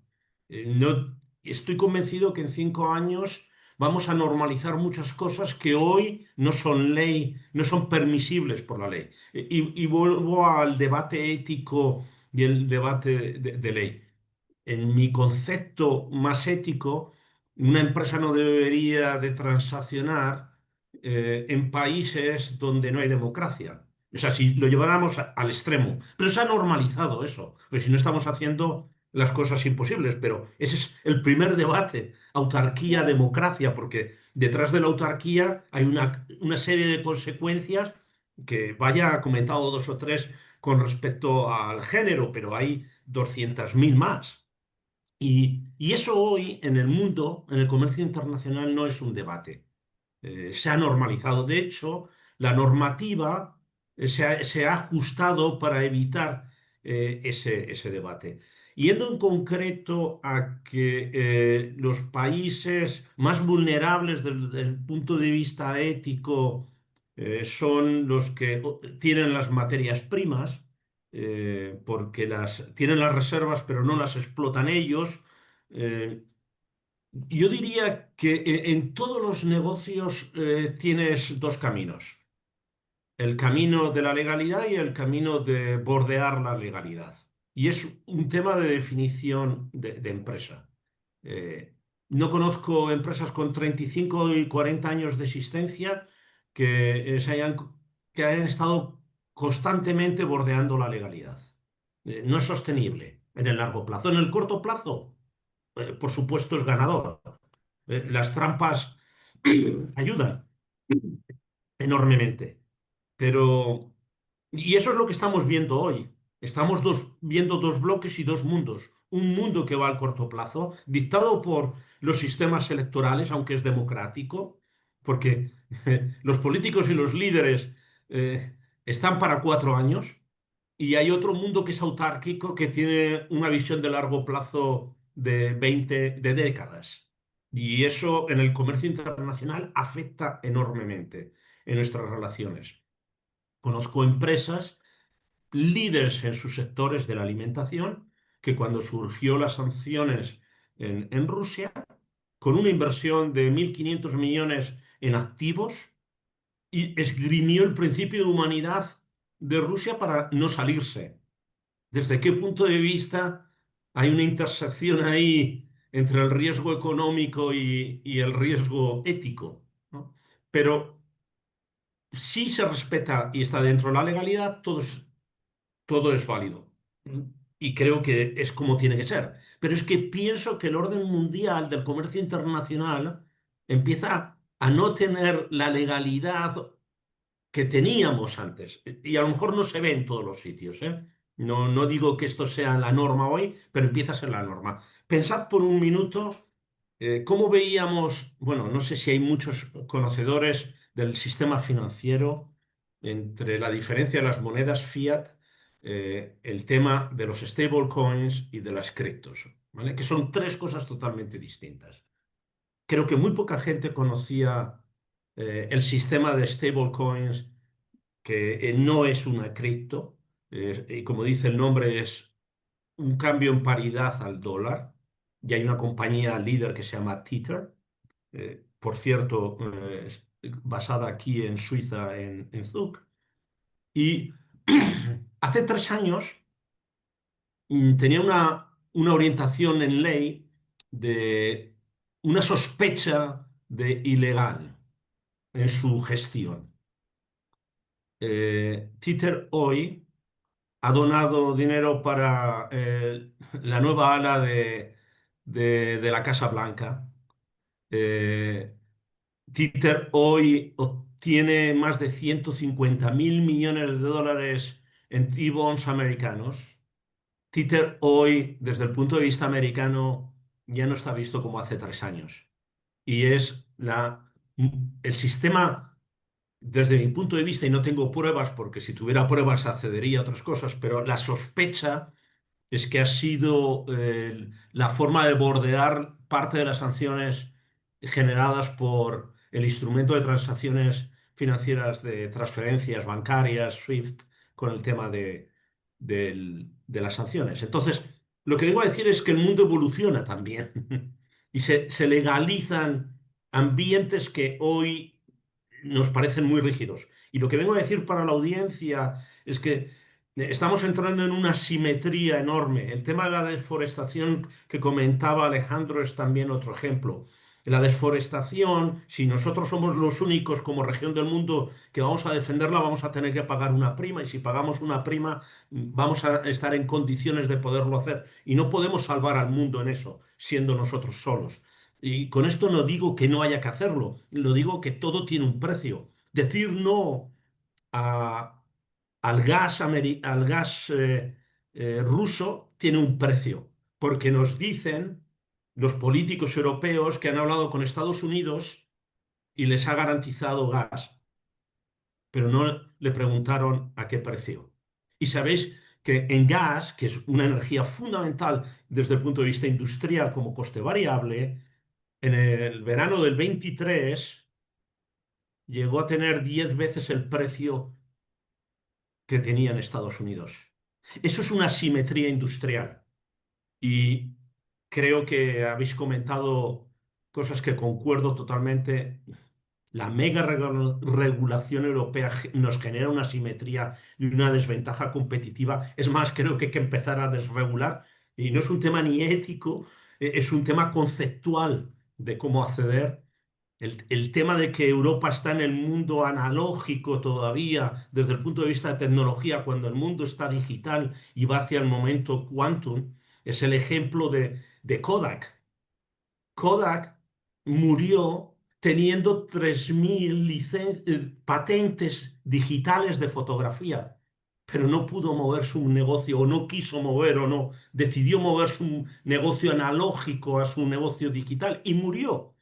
No, estoy convencido que en 5 años vamos a normalizar muchas cosas que hoy no son ley, no son permisibles por la ley. Y vuelvo al debate ético y el debate de ley. En mi concepto más ético, una empresa no debería de transaccionar en países donde no hay democracia. O sea, si lo lleváramos al extremo. Pero se ha normalizado eso. Pues si no estamos haciendo las cosas imposibles. Pero ese es el primer debate, autarquía, democracia, porque detrás de la autarquía hay una serie de consecuencias que vaya comentado dos o tres con respecto al género, pero hay 200.000 más. Y eso hoy en el mundo, en el comercio internacional, no es un debate. Se ha normalizado. De hecho, la normativa se ha ajustado para evitar ese debate. Yendo en concreto a que los países más vulnerables desde el punto de vista ético son los que tienen las materias primas, porque tienen las reservas pero no las explotan ellos. Eh, yo diría que en todos los negocios tienes dos caminos, el camino de la legalidad y el camino de bordear la legalidad. Y es un tema de definición de empresa. Eh, no conozco empresas con 35 y 40 años de existencia que hayan estado constantemente bordeando la legalidad. No es sostenible en el largo plazo. En el corto plazo, por supuesto, es ganador. Las trampas ayudan enormemente. Pero, y eso es lo que estamos viendo hoy. Estamos viendo dos bloques y dos mundos. Un mundo que va al corto plazo, dictado por los sistemas electorales, aunque es democrático, porque los políticos y los líderes están para 4 años, y hay otro mundo que es autárquico, que tiene una visión de largo plazo de 20 de décadas. Y eso en el comercio internacional afecta enormemente en nuestras relaciones. Conozco empresas líderes en sus sectores de la alimentación que cuando surgió las sanciones en Rusia, con una inversión de 1.500 millones en activos, y esgrimió el principio de humanidad de Rusia para no salirse. ¿Desde qué punto de vista hay una intersección ahí entre el riesgo económico y el riesgo ético? ¿No? Pero si se respeta y está dentro de la legalidad, todo es válido. Y creo que es como tiene que ser. Pero es que pienso que el orden mundial del comercio internacional empieza a no tener la legalidad que teníamos antes. Y a lo mejor no se ve en todos los sitios, ¿eh? No digo que esto sea la norma hoy, pero empieza a ser la norma. Pensad por un minuto cómo veíamos, bueno, no sé si hay muchos conocedores del sistema financiero entre la diferencia de las monedas fiat, el tema de los stablecoins y de las criptos, ¿vale? Que son tres cosas totalmente distintas. Creo que muy poca gente conocía el sistema de stablecoins, que no es una cripto, y como dice el nombre, es un cambio en paridad al dólar. y hay una compañía líder que se llama Tether, por cierto, es basada aquí en Suiza, en Zug. Y hace 3 años tenía una orientación en ley de una sospecha de ilegal en su gestión. Tether hoy ha donado dinero para la nueva ala de la Casa Blanca. Eh, Tether hoy obtiene más de 150.000 millones de dólares en T-bonds americanos. Tether hoy, desde el punto de vista americano, ya no está visto como hace 3 años. Y es el sistema, desde mi punto de vista, y no tengo pruebas, porque si tuviera pruebas accedería a otras cosas, pero la sospecha es que ha sido la forma de bordear parte de las sanciones generadas por el instrumento de transacciones financieras de transferencias bancarias, SWIFT, con el tema de las sanciones. Entonces, lo que vengo a decir es que el mundo evoluciona también y se legalizan ambientes que hoy nos parecen muy rígidos. Y lo que vengo a decir para la audiencia es que estamos entrando en una simetría enorme. El tema de la deforestación que comentaba Alejandro es también otro ejemplo. La deforestación, si nosotros somos los únicos como región del mundo que vamos a defenderla, vamos a tener que pagar una prima y si pagamos una prima vamos a estar en condiciones de poderlo hacer. Y no podemos salvar al mundo en eso, siendo nosotros solos. Y con esto no digo que no haya que hacerlo, lo digo que todo tiene un precio. Decir no a- al gas ruso tiene un precio, porque nos dicen los políticos europeos que han hablado con Estados Unidos y les ha garantizado gas, pero no le preguntaron a qué precio. Y sabéis que en gas, que es una energía fundamental desde el punto de vista industrial como coste variable, en el verano del 23 llegó a tener 10 veces el precio que tenía en Estados Unidos. Eso es una simetría industrial. Y creo que habéis comentado cosas que concuerdo totalmente. La regulación europea nos genera una simetría y una desventaja competitiva. Es más, creo que hay que empezar a desregular. Y no es un tema ni ético, es un tema conceptual de cómo acceder. El tema de que Europa está en el mundo analógico todavía, desde el punto de vista de tecnología, cuando el mundo está digital y va hacia el momento quantum, es el ejemplo de Kodak. Kodak murió teniendo 3.000 patentes digitales de fotografía, pero no pudo mover su negocio, o no quiso mover, o no, decidió mover su negocio analógico a su negocio digital y murió.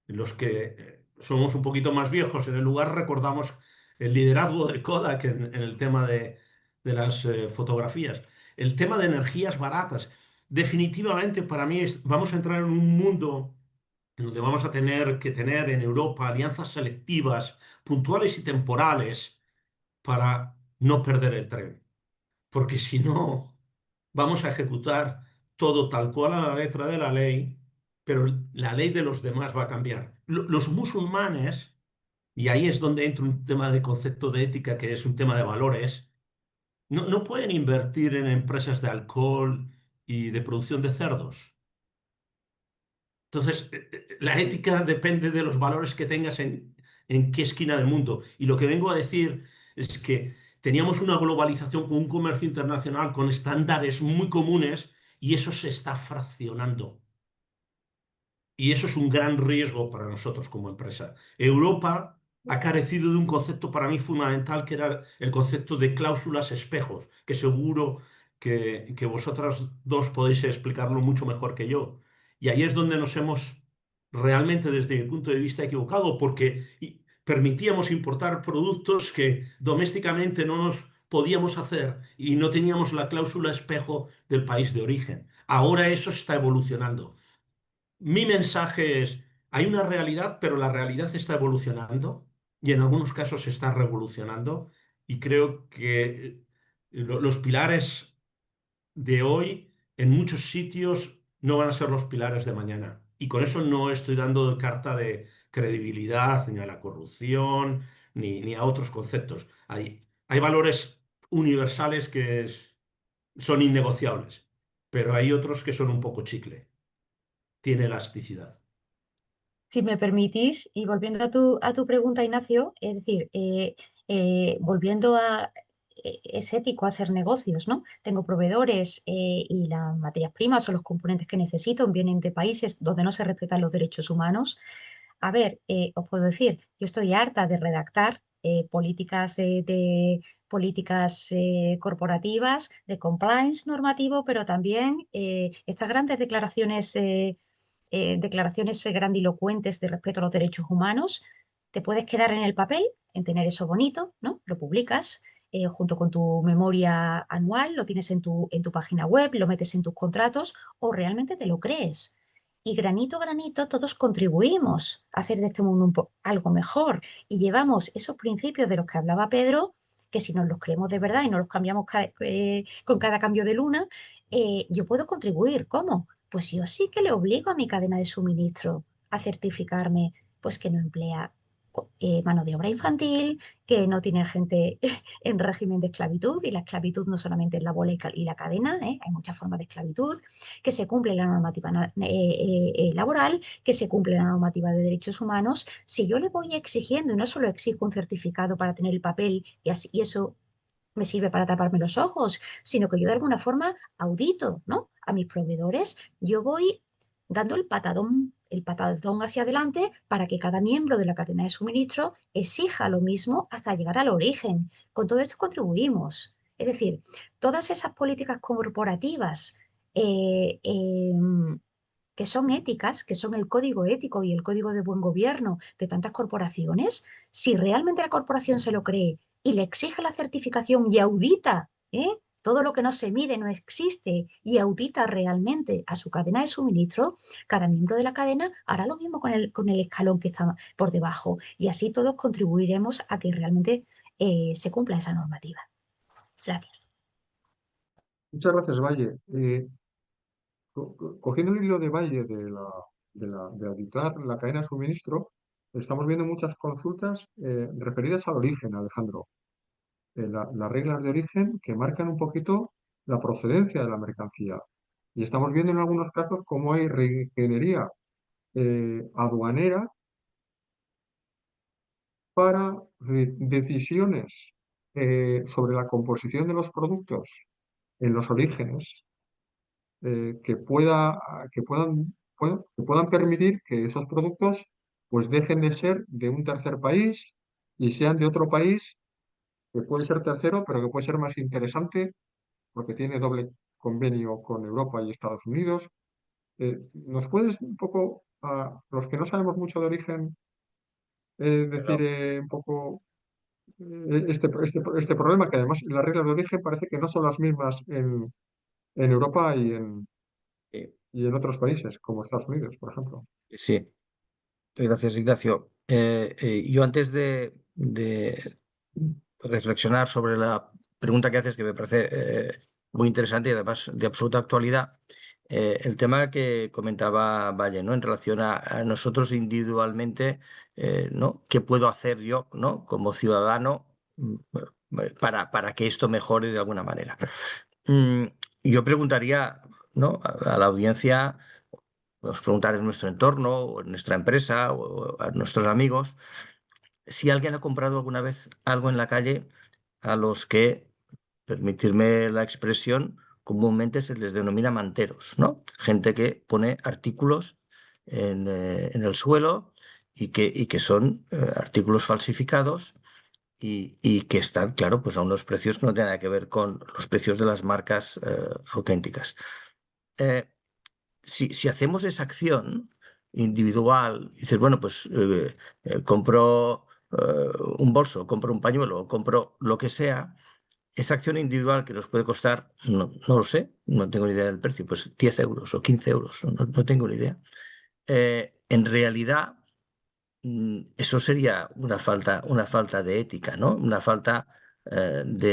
Los que somos un poquito más viejos en el lugar recordamos el liderazgo de Kodak en el tema de las fotografías. El tema de energías baratas. Definitivamente para mí vamos a entrar en un mundo en donde vamos a tener que tener en Europa alianzas selectivas, puntuales y temporales para no perder el tren. Porque si no, vamos a ejecutar todo tal cual a la letra de la ley, pero la ley de los demás va a cambiar. Los musulmanes, y ahí es donde entra un tema de concepto de ética, que es un tema de valores, no pueden invertir en empresas de alcohol y de producción de cerdos. Entonces, la ética depende de los valores que tengas en qué esquina del mundo. Y lo que vengo a decir es que teníamos una globalización con un comercio internacional con estándares muy comunes y eso se está fraccionando. Y eso es un gran riesgo para nosotros como empresa. Europa ha carecido de un concepto para mí fundamental, que era el concepto de cláusulas espejos, que seguro que vosotras dos podéis explicarlo mucho mejor que yo. Y ahí es donde nos hemos realmente, desde mi punto de vista, equivocado, porque permitíamos importar productos que domésticamente no nos podíamos hacer y no teníamos la cláusula espejo del país de origen. Ahora eso está evolucionando. Mi mensaje es, hay una realidad, pero la realidad está evolucionando y en algunos casos se está revolucionando y creo que los pilares de hoy en muchos sitios no van a ser los pilares de mañana. Y con eso no estoy dando carta de credibilidad ni a la corrupción ni a otros conceptos. Hay valores universales que son innegociables, pero hay otros que son un poco chicle, tiene elasticidad. Si me permitís, y volviendo a tu pregunta, Ignacio, es decir, volviendo a, es ético hacer negocios, ¿no? Tengo proveedores y las materias primas o los componentes que necesito vienen de países donde no se respetan los derechos humanos. A ver, os puedo decir, yo estoy harta de redactar políticas políticas corporativas, de compliance normativo, pero también estas grandes declaraciones grandilocuentes de respeto a los derechos humanos. Te puedes quedar en el papel, en tener eso bonito, ¿no? Lo publicas junto con tu memoria anual, lo tienes en tu página web, lo metes en tus contratos o realmente te lo crees. Y granito a granito todos contribuimos a hacer de este mundo algo mejor y llevamos esos principios de los que hablaba Pedro, que si nos los creemos de verdad y no los cambiamos con cada cambio de luna, yo puedo contribuir. ¿Cómo? Pues yo sí que le obligo a mi cadena de suministro a certificarme, pues que no emplea mano de obra infantil, que no tiene gente en régimen de esclavitud, y la esclavitud no solamente es la bola y la cadena, hay muchas formas de esclavitud, que se cumple la normativa laboral, que se cumple la normativa de derechos humanos. Si yo le voy exigiendo, y no solo exijo un certificado para tener el papel y eso me sirve para taparme los ojos, sino que yo de alguna forma audito, ¿no? A mis proveedores, yo voy dando el patadón hacia adelante para que cada miembro de la cadena de suministro exija lo mismo hasta llegar al origen. Con todo esto contribuimos. Es decir, todas esas políticas corporativas eh, eh, que son éticas, que son el código ético y el código de buen gobierno de tantas corporaciones, si realmente la corporación se lo cree y le exige la certificación y audita, todo lo que no se mide no existe y audita realmente a su cadena de suministro, cada miembro de la cadena hará lo mismo con el escalón que está por debajo y así todos contribuiremos a que realmente se cumpla esa normativa. Gracias. Muchas gracias, Valle. Cogiendo el hilo de Valle de auditar la cadena de suministro, estamos viendo muchas consultas referidas al origen, Alejandro. Las reglas de origen que marcan un poquito la procedencia de la mercancía. Y estamos viendo en algunos casos cómo hay reingeniería aduanera para decisiones sobre la composición de los productos en los orígenes que puedan permitir que esos productos pues dejen de ser de un tercer país y sean de otro país que puede ser tercero, pero que puede ser más interesante porque tiene doble convenio con Europa y Estados Unidos. ¿Nos puedes un poco, a los que no sabemos mucho de origen, decir Bueno, un poco este problema, que además las reglas de origen parece que no son las mismas en Europa sí, y en otros países, como Estados Unidos, por ejemplo? sí. Gracias, Ignacio. Yo antes de reflexionar sobre la pregunta que haces, que me parece muy interesante y además de absoluta actualidad, el tema que comentaba Valle, ¿no? En relación a nosotros individualmente, ¿no? ¿Qué puedo hacer yo, ¿no? Como ciudadano para que esto mejore de alguna manera? Mm, yo preguntaría, ¿no? A la audiencia. Podemos preguntar en nuestro entorno o en nuestra empresa o a nuestros amigos si alguien ha comprado alguna vez algo en la calle a los que, permitirme la expresión, comúnmente se les denomina manteros, ¿no? Gente que pone artículos en el suelo y que son artículos falsificados y que están, claro, pues a unos precios que no tienen nada que ver con los precios de las marcas auténticas. Eh, si hacemos esa acción individual, dices, bueno, pues compro un bolso, compro un pañuelo, compro lo que sea, esa acción individual que nos puede costar, no lo sé, no tengo ni idea del precio, pues 10 euros o 15 euros, no tengo ni idea. En realidad, eso sería una falta de ética, ¿no? Una falta de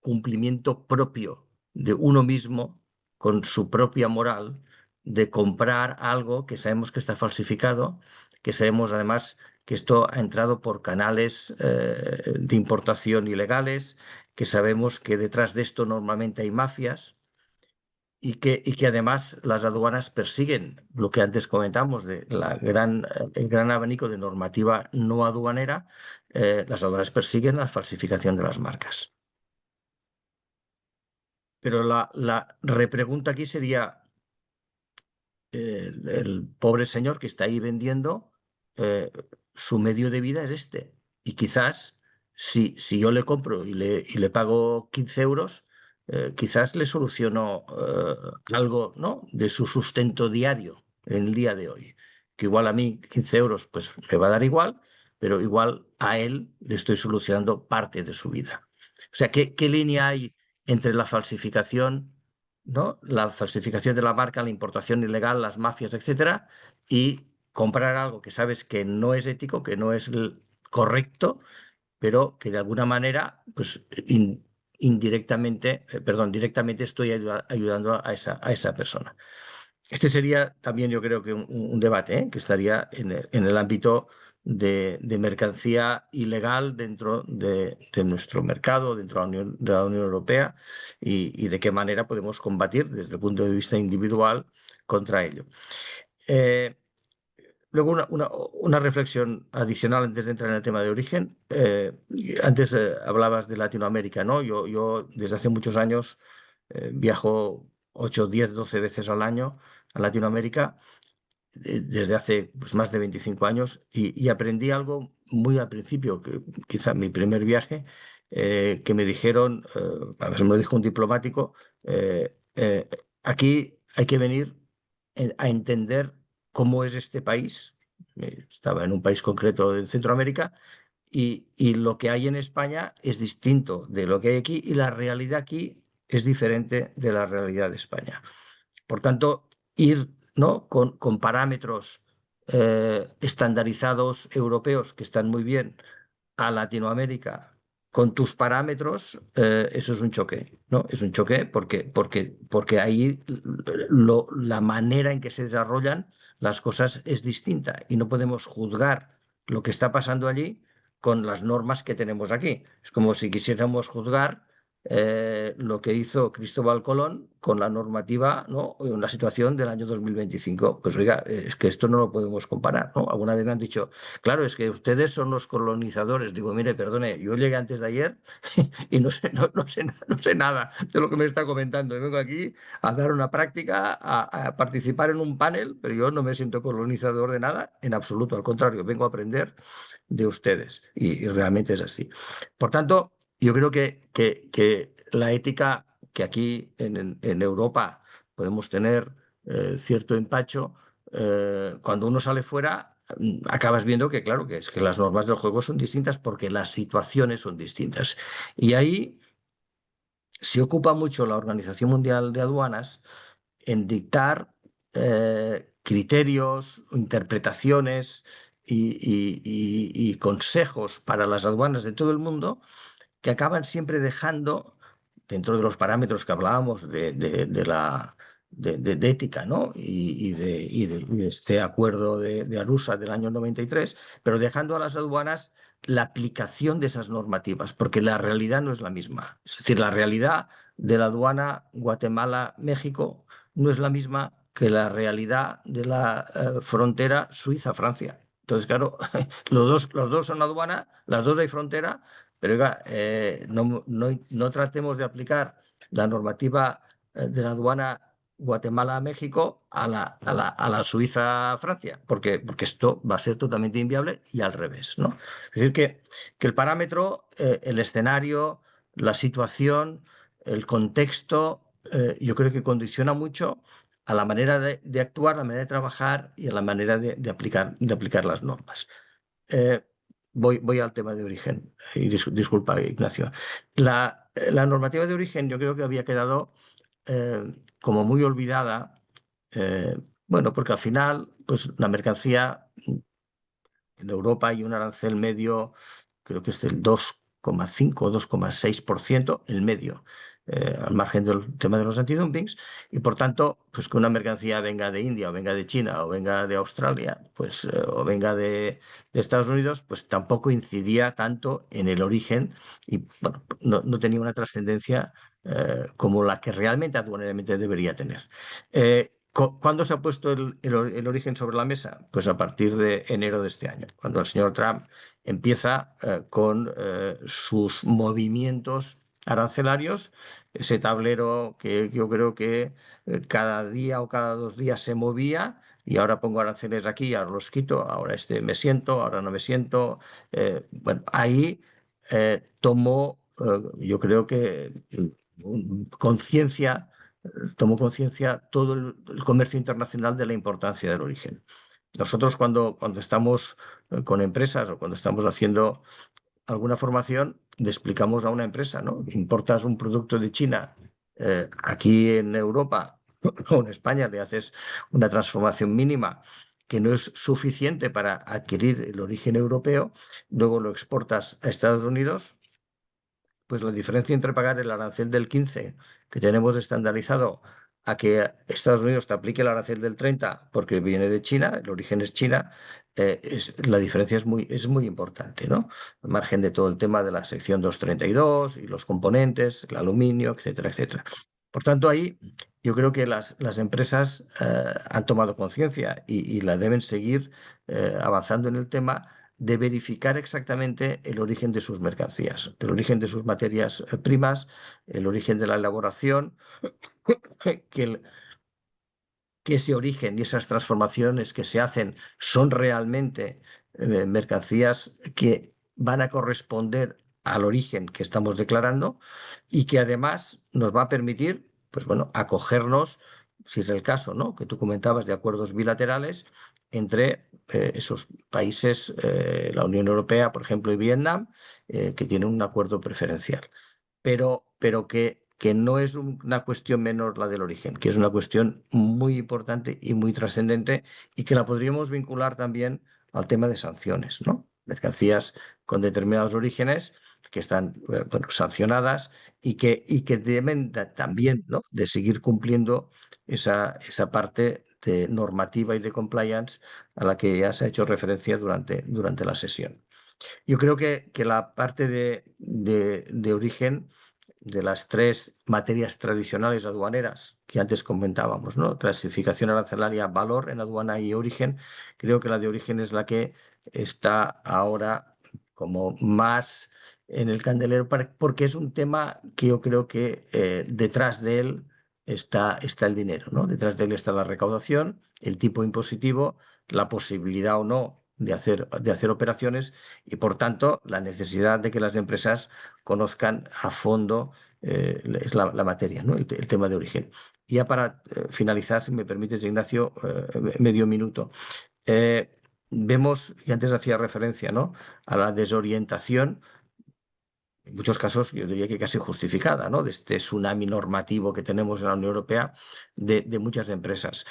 cumplimiento propio de uno mismo con su propia moral de comprar algo que sabemos que está falsificado, que sabemos además que esto ha entrado por canales de importación ilegales, que sabemos que detrás de esto normalmente hay mafias y que además las aduanas persiguen lo que antes comentamos de el gran abanico de normativa no aduanera. Las aduanas persiguen la falsificación de las marcas. Pero la repregunta aquí sería, el pobre señor que está ahí vendiendo, eh, su medio de vida es este. Y quizás si yo le compro y le pago 15 euros, quizás le soluciono algo, ¿no?, de su sustento diario en el día de hoy. Que igual a mí 15 euros pues me va a dar igual, pero igual a él le estoy solucionando parte de su vida. O sea, ¿qué línea hay entre la falsificación, ¿no?, la falsificación de la marca, la importación ilegal, las mafias, etcétera, y comprar algo que sabes que no es ético, que no es correcto, pero que de alguna manera, pues indirectamente, directamente estoy ayudando a esa persona? Este sería también, yo creo que un debate, que estaría en el ámbito de mercancía ilegal dentro de nuestro mercado, dentro de la Unión Europea, y de qué manera podemos combatir desde el punto de vista individual contra ello. Luego, una reflexión adicional antes de entrar en el tema de origen. Antes hablabas de Latinoamérica, ¿no? Yo desde hace muchos años viajo 8, 10, 12 veces al año a Latinoamérica, desde hace pues, más de 25 años, y aprendí algo muy al principio, que quizá mi primer viaje, que me dijeron, a veces me lo dijo un diplomático, aquí hay que venir a entender cómo es este país. Estaba en un país concreto de Centroamérica, y lo que hay en España es distinto de lo que hay aquí, y la realidad aquí es diferente de la realidad de España. Por tanto, ir, ¿no?, con parámetros estandarizados europeos que están muy bien a Latinoamérica con tus parámetros, eso es un choque, ¿no? Es un choque porque ahí la manera en que se desarrollan las cosas es distinta, y no podemos juzgar lo que está pasando allí con las normas que tenemos aquí. Es como si quisiéramos juzgar lo que hizo Cristóbal Colón con la normativa, ¿no?, en la situación del año 2025. Pues oiga, es que esto no lo podemos comparar, ¿no? Alguna vez me han dicho, claro, es que ustedes son los colonizadores. Digo, mire, perdone, yo llegué antes de ayer y no sé nada de lo que me está comentando. Yo vengo aquí a dar una práctica, a participar en un panel, pero yo no me siento colonizador de nada, en absoluto. Al contrario, vengo a aprender de ustedes, y realmente es así. Por tanto, yo creo que la ética que aquí en Europa podemos tener cierto empacho, cuando uno sale fuera, acabas viendo que, claro, que es que las normas del juego son distintas porque las situaciones son distintas. Y ahí se ocupa mucho la Organización Mundial de Aduanas en dictar criterios, interpretaciones y consejos para las aduanas de todo el mundo, que acaban siempre dejando, dentro de los parámetros que hablábamos de ética, ¿no?, y de este acuerdo de Arusa del año 93, pero dejando a las aduanas la aplicación de esas normativas, porque la realidad no es la misma. Es decir, la realidad de la aduana Guatemala-México no es la misma que la realidad de la frontera Suiza-Francia. Entonces, claro, los dos son aduana, las dos hay frontera, pero oiga, no tratemos de aplicar la normativa de la aduana Guatemala-México a la Suiza-Francia, porque esto va a ser totalmente inviable, y al revés, ¿no? Es decir, que el parámetro, el escenario, la situación, el contexto, yo creo que condiciona mucho a la manera de actuar, la manera de trabajar y a la manera de aplicar las normas. Voy al tema de origen. Y disculpa, Ignacio. La normativa de origen yo creo que había quedado como muy olvidada, bueno, porque al final, pues la mercancía en Europa hay un arancel medio, creo que es del 2,5 o 2,6%, el medio. al margen del tema de los antidumpings, y por tanto, pues que una mercancía venga de India o venga de China o venga de Australia, pues, o venga de Estados Unidos, pues tampoco incidía tanto en el origen y bueno, no tenía una trascendencia como la que realmente aduanalmente debería tener. ¿Cuándo se ha puesto el origen sobre la mesa? Pues a partir de enero de este año, cuando el señor Trump empieza con sus movimientos arancelarios, ese tablero que yo creo que cada día o cada 2 días se movía. Y ahora pongo aranceles aquí, ahora los quito, ahora me siento, ahora no me siento. Bueno, ahí yo creo que conciencia, tomó conciencia todo el comercio internacional de la importancia del origen. Nosotros cuando estamos con empresas o cuando estamos haciendo alguna formación, le explicamos a una empresa, ¿no? Importas un producto de China aquí en Europa o en España, le haces una transformación mínima que no es suficiente para adquirir el origen europeo, luego lo exportas a Estados Unidos, pues la diferencia entre pagar el arancel del 15 que tenemos estandarizado a que Estados Unidos te aplique el arancel del 30 porque viene de China, el origen es China, la diferencia es muy importante, ¿no? Al margen de todo el tema de la sección 232 y los componentes, el aluminio, etcétera, etcétera. Por tanto, ahí yo creo que las empresas han tomado conciencia y la deben seguir avanzando en el tema de verificar exactamente el origen de sus mercancías, el origen de sus materias primas, el origen de la elaboración, que, que ese origen y esas transformaciones que se hacen son realmente mercancías que van a corresponder al origen que estamos declarando y que además nos va a permitir, pues bueno, acogernos, si es el caso, ¿no? Que tú comentabas de acuerdos bilaterales entre esos países, la Unión Europea, por ejemplo, y Vietnam, que tienen un acuerdo preferencial, pero que no es una cuestión menor la del origen, que es una cuestión muy importante y muy trascendente y que la podríamos vincular también al tema de sanciones, ¿no? Mercancías con determinados orígenes que están bueno, sancionadas y que deben también, ¿no? De seguir cumpliendo esa parte de normativa y de compliance a la que ya se ha hecho referencia durante la sesión. Yo creo que la parte de origen de las 3 materias tradicionales aduaneras que antes comentábamos, ¿no? Clasificación arancelaria, valor en aduana y origen, creo que la de origen es la que está ahora como más en el candelero porque es un tema que yo creo que detrás de él está el dinero, ¿no? Detrás de él está la recaudación, el tipo impositivo, la posibilidad o no de hacer operaciones y, por tanto, la necesidad de que las empresas conozcan a fondo es la materia, ¿no? El tema de origen. Y ya para finalizar, si me permites, Ignacio, medio minuto. Vemos, y antes hacía referencia, ¿no? A la desorientación, en muchos casos yo diría que casi justificada, ¿no? De este tsunami normativo que tenemos en la Unión Europea de muchas empresas.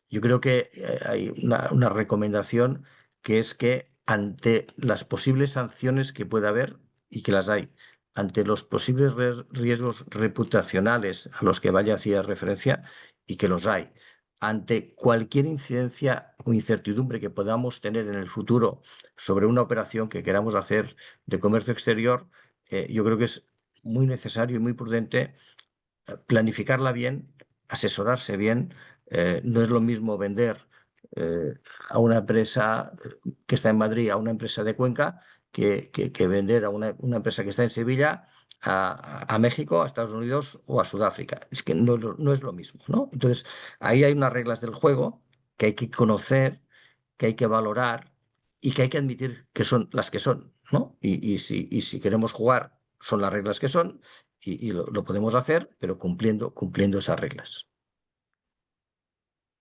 Yo creo que hay una recomendación que es que ante las posibles sanciones que pueda haber, y que las hay, ante los posibles riesgos reputacionales a los que vaya hacía referencia, y que los hay, ante cualquier incidencia o incertidumbre que podamos tener en el futuro sobre una operación que queramos hacer de comercio exterior, yo creo que es muy necesario y muy prudente planificarla bien, asesorarse bien. No es lo mismo vender a una empresa que está en Madrid, a una empresa de Cuenca, que vender a una empresa que está en Sevilla, a México, a Estados Unidos o a Sudáfrica. Es que no es lo mismo, ¿no? Entonces, ahí hay unas reglas del juego que hay que conocer, que hay que valorar y que hay que admitir que son las que son, ¿no? Y si queremos jugar, son las reglas que son y lo podemos hacer, pero cumpliendo esas reglas.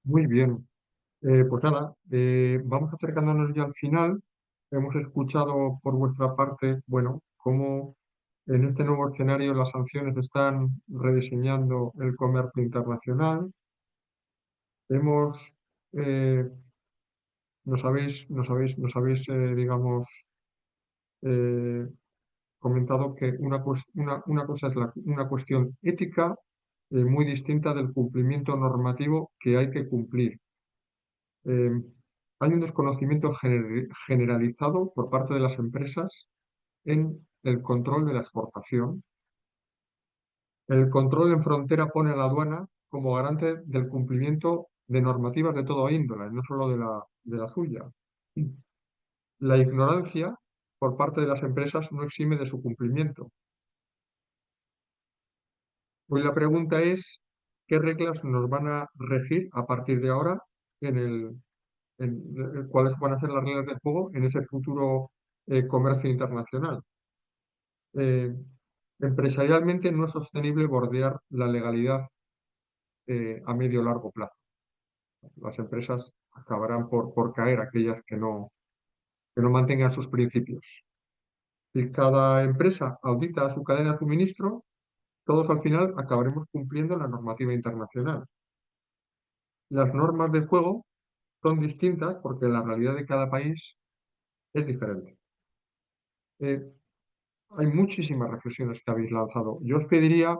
Muy bien. Pues nada, vamos acercándonos ya al final. Hemos escuchado por vuestra parte, bueno, cómo en este nuevo escenario las sanciones están rediseñando el comercio internacional. Hemos, eh, digamos, comentado que una cosa es una cuestión ética muy distinta del cumplimiento normativo que hay que cumplir. Hay un desconocimiento generalizado por parte de las empresas en el control de la exportación. El control en frontera pone a la aduana como garante del cumplimiento de normativas de toda índole, no solo de la suya. La ignorancia por parte de las empresas no exime de su cumplimiento. Hoy la pregunta es, ¿qué reglas nos van a regir a partir de ahora cuáles van a ser las reglas de juego en ese futuro comercio internacional? Eh, Empresarialmente no es sostenible bordear la legalidad a medio o largo plazo. Las empresas acabarán por caer, aquellas que no mantengan sus principios. Si cada empresa audita su cadena de suministro, todos al final acabaremos cumpliendo la normativa internacional. Las normas de juego son distintas porque la realidad de cada país es diferente. Eh, Hay muchísimas reflexiones que habéis lanzado. Yo os pediría,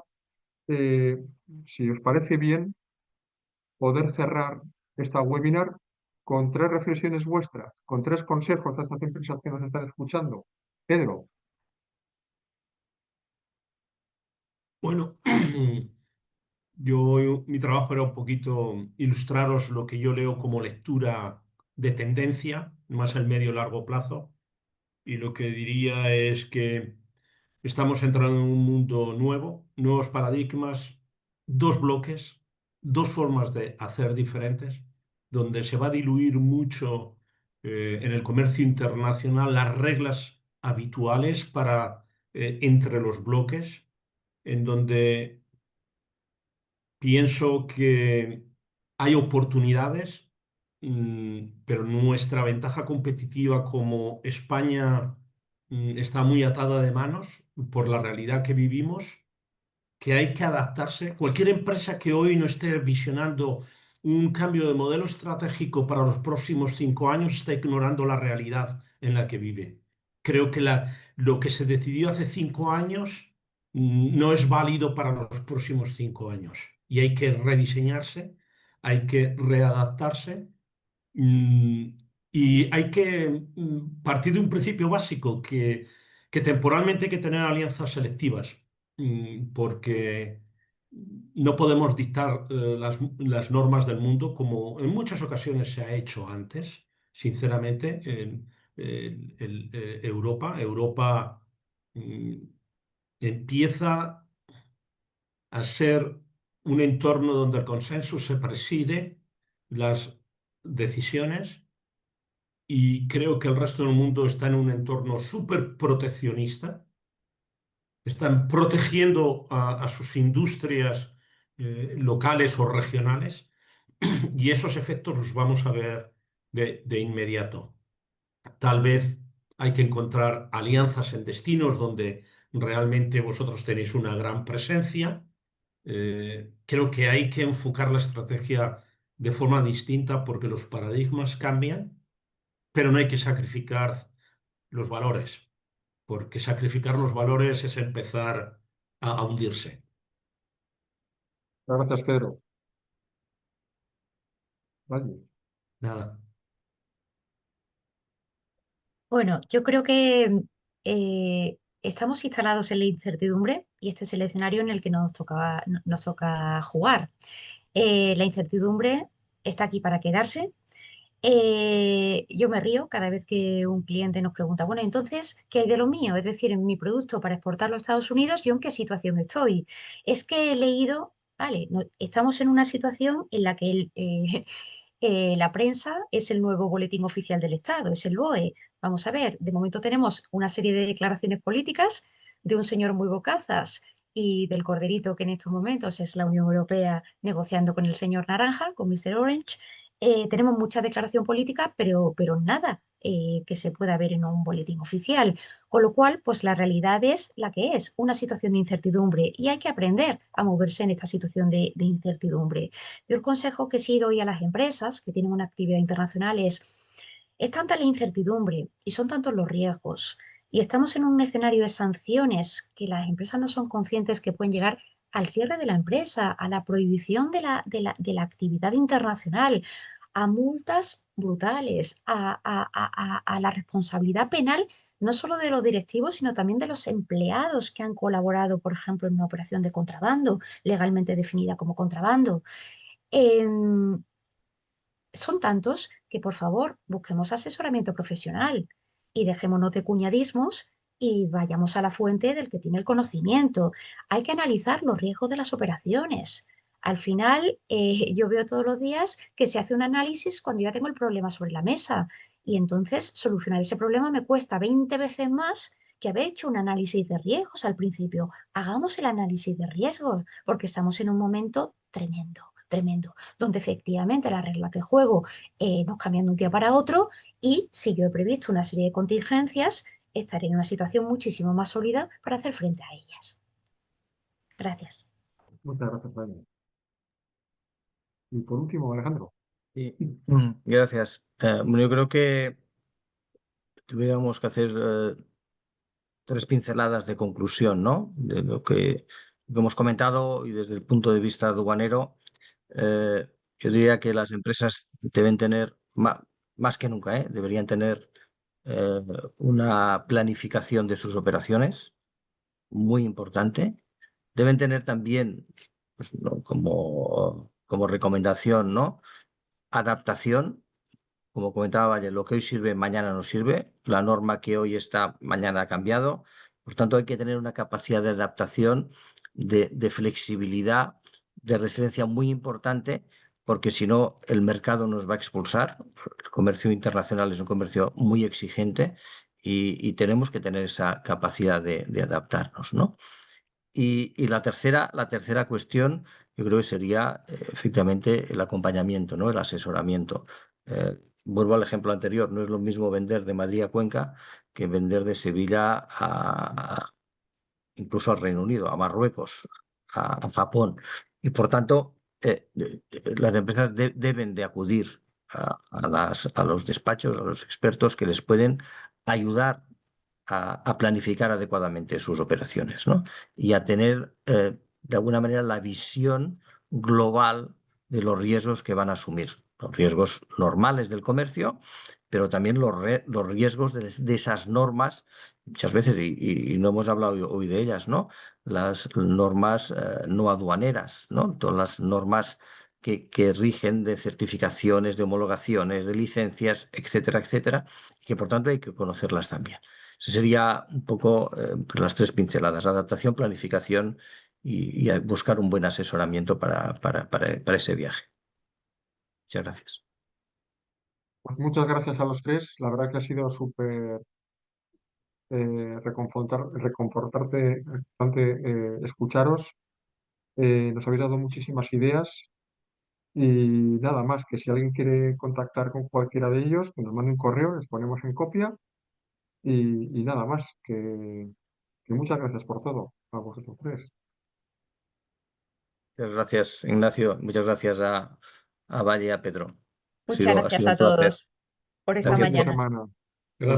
eh, si os parece bien, poder cerrar esta webinar con 3 reflexiones vuestras, con 3 consejos a estas empresas que nos están escuchando. Pedro, Bueno, mi trabajo era un poquito ilustraros lo que yo leo como lectura de tendencia, más el medio largo plazo, y lo que diría es que estamos entrando en un mundo nuevo, nuevos paradigmas, dos bloques, dos formas de hacer diferentes, donde se va a diluir mucho en el comercio internacional las reglas habituales para entre los bloques, en donde pienso que hay oportunidades, pero nuestra ventaja competitiva como España está muy atada de manos por la realidad que vivimos, que hay que adaptarse. Cualquier empresa que hoy no esté visionando un cambio de modelo estratégico para los próximos 5 años está ignorando la realidad en la que vive. Creo que lo que se decidió hace 5 años no es válido para los próximos 5 años y hay que rediseñarse, hay que readaptarse. Mm, y hay que partir de un principio básico, que temporalmente hay que tener alianzas selectivas, porque no podemos dictar las normas del mundo como en muchas ocasiones se ha hecho antes, sinceramente, Europa mm, empieza a ser un entorno donde el consenso se preside las decisiones, y creo que el resto del mundo está en un entorno súper proteccionista. Están protegiendo a sus industrias locales o regionales, y esos efectos los vamos a ver de inmediato. Tal vez hay que encontrar alianzas en destinos donde realmente vosotros tenéis una gran presencia. Creo que hay que enfocar la estrategia de forma distinta porque los paradigmas cambian, pero no hay que sacrificar los valores, porque sacrificar los valores es empezar a hundirse. gracias, Pedro. Vale. Nada. Bueno, yo creo que estamos instalados en la incertidumbre y este es el escenario en el que nos toca jugar. La incertidumbre está aquí para quedarse. Yo me río cada vez que un cliente nos pregunta, bueno, entonces, ¿qué hay de lo mío? Es decir, en mi producto para exportarlo a Estados Unidos, ¿yo en qué situación estoy? Es que he leído, vale, estamos en una situación en la que la prensa es el nuevo boletín oficial del Estado, es el BOE. Vamos a ver, de momento tenemos una serie de declaraciones políticas de un señor muy bocazas y del corderito que en estos momentos es la Unión Europea negociando con el señor Naranja, con Mr. Orange. Tenemos mucha declaración política, pero nada que se pueda ver en un boletín oficial. Con lo cual, pues la realidad es la que es, una situación de incertidumbre y hay que aprender a moverse en esta situación de incertidumbre. Yo el consejo que sí doy a las empresas que tienen una actividad internacional es tanta la incertidumbre y son tantos los riesgos y estamos en un escenario de sanciones que las empresas no son conscientes que pueden llegar al cierre de la empresa, a la prohibición de la actividad internacional, a multas brutales, a la responsabilidad penal, no solo de los directivos, sino también de los empleados que han colaborado, por ejemplo, en una operación de contrabando, legalmente definida como contrabando. Em, Son tantos que, por favor, busquemos asesoramiento profesional y dejémonos de cuñadismos y vayamos a la fuente del que tiene el conocimiento. Hay que analizar los riesgos de las operaciones. Al final, yo veo todos los días que se hace un análisis cuando ya tengo el problema sobre la mesa y entonces solucionar ese problema me cuesta 20 veces más que haber hecho un análisis de riesgos al principio. Hagamos el análisis de riesgos porque estamos en un momento tremendo, tremendo, donde efectivamente las reglas de juego nos cambian de un día para otro y si yo he previsto una serie de contingencias, estaré en una situación muchísimo más sólida para hacer frente a ellas. Gracias. Muchas gracias, Dani. Y por último, Alejandro. Sí. Gracias. Bueno, yo creo que tuviéramos que hacer 3 pinceladas de conclusión, ¿no? De lo que hemos comentado y desde el punto de vista aduanero, yo diría que las empresas deben tener, más que nunca, deberían tener eh, una planificación de sus operaciones muy importante. Deben tener también, pues, ¿no? como recomendación, ¿no? Adaptación. Como comentaba Valle, lo que hoy sirve, mañana no sirve. La norma que hoy está, mañana ha cambiado. Por tanto, hay que tener una capacidad de adaptación, de flexibilidad, de resiliencia muy importante, porque si no, el mercado nos va a expulsar. El comercio internacional es un comercio muy exigente y tenemos que tener esa capacidad de adaptarnos, ¿no? Y la tercera cuestión, yo creo que sería efectivamente el acompañamiento, ¿no? El asesoramiento. Vuelvo al ejemplo anterior, no es lo mismo vender de Madrid a Cuenca que vender de Sevilla incluso al Reino Unido, a Marruecos, a Japón. Y por tanto, las empresas deben de acudir a los despachos, a los expertos que les pueden ayudar a planificar adecuadamente sus operaciones, ¿no? Y a tener, de alguna manera, la visión global de los riesgos que van a asumir. Los riesgos normales del comercio, pero también los riesgos de esas normas, muchas veces, y no hemos hablado hoy de ellas, ¿no? Las normas no aduaneras, ¿no? Todas las normas que rigen de certificaciones, de homologaciones, de licencias, etcétera, etcétera, y que por tanto hay que conocerlas también. Ese sería un poco las 3 pinceladas: adaptación, planificación y buscar un buen asesoramiento para ese viaje. Muchas gracias. Pues muchas gracias a los tres. La verdad que ha sido súper reconfortarte, bastante escucharos. Nos habéis dado muchísimas ideas y nada más, que si alguien quiere contactar con cualquiera de ellos, que nos mande un correo, les ponemos en copia y nada más, que muchas gracias por todo, a vosotros tres. Muchas gracias, Ignacio. Muchas gracias a Valle y a Pedro. Muchas Ha gracias sido un a placer. todos por esta Buen Gracias fin de por, mañana. semana.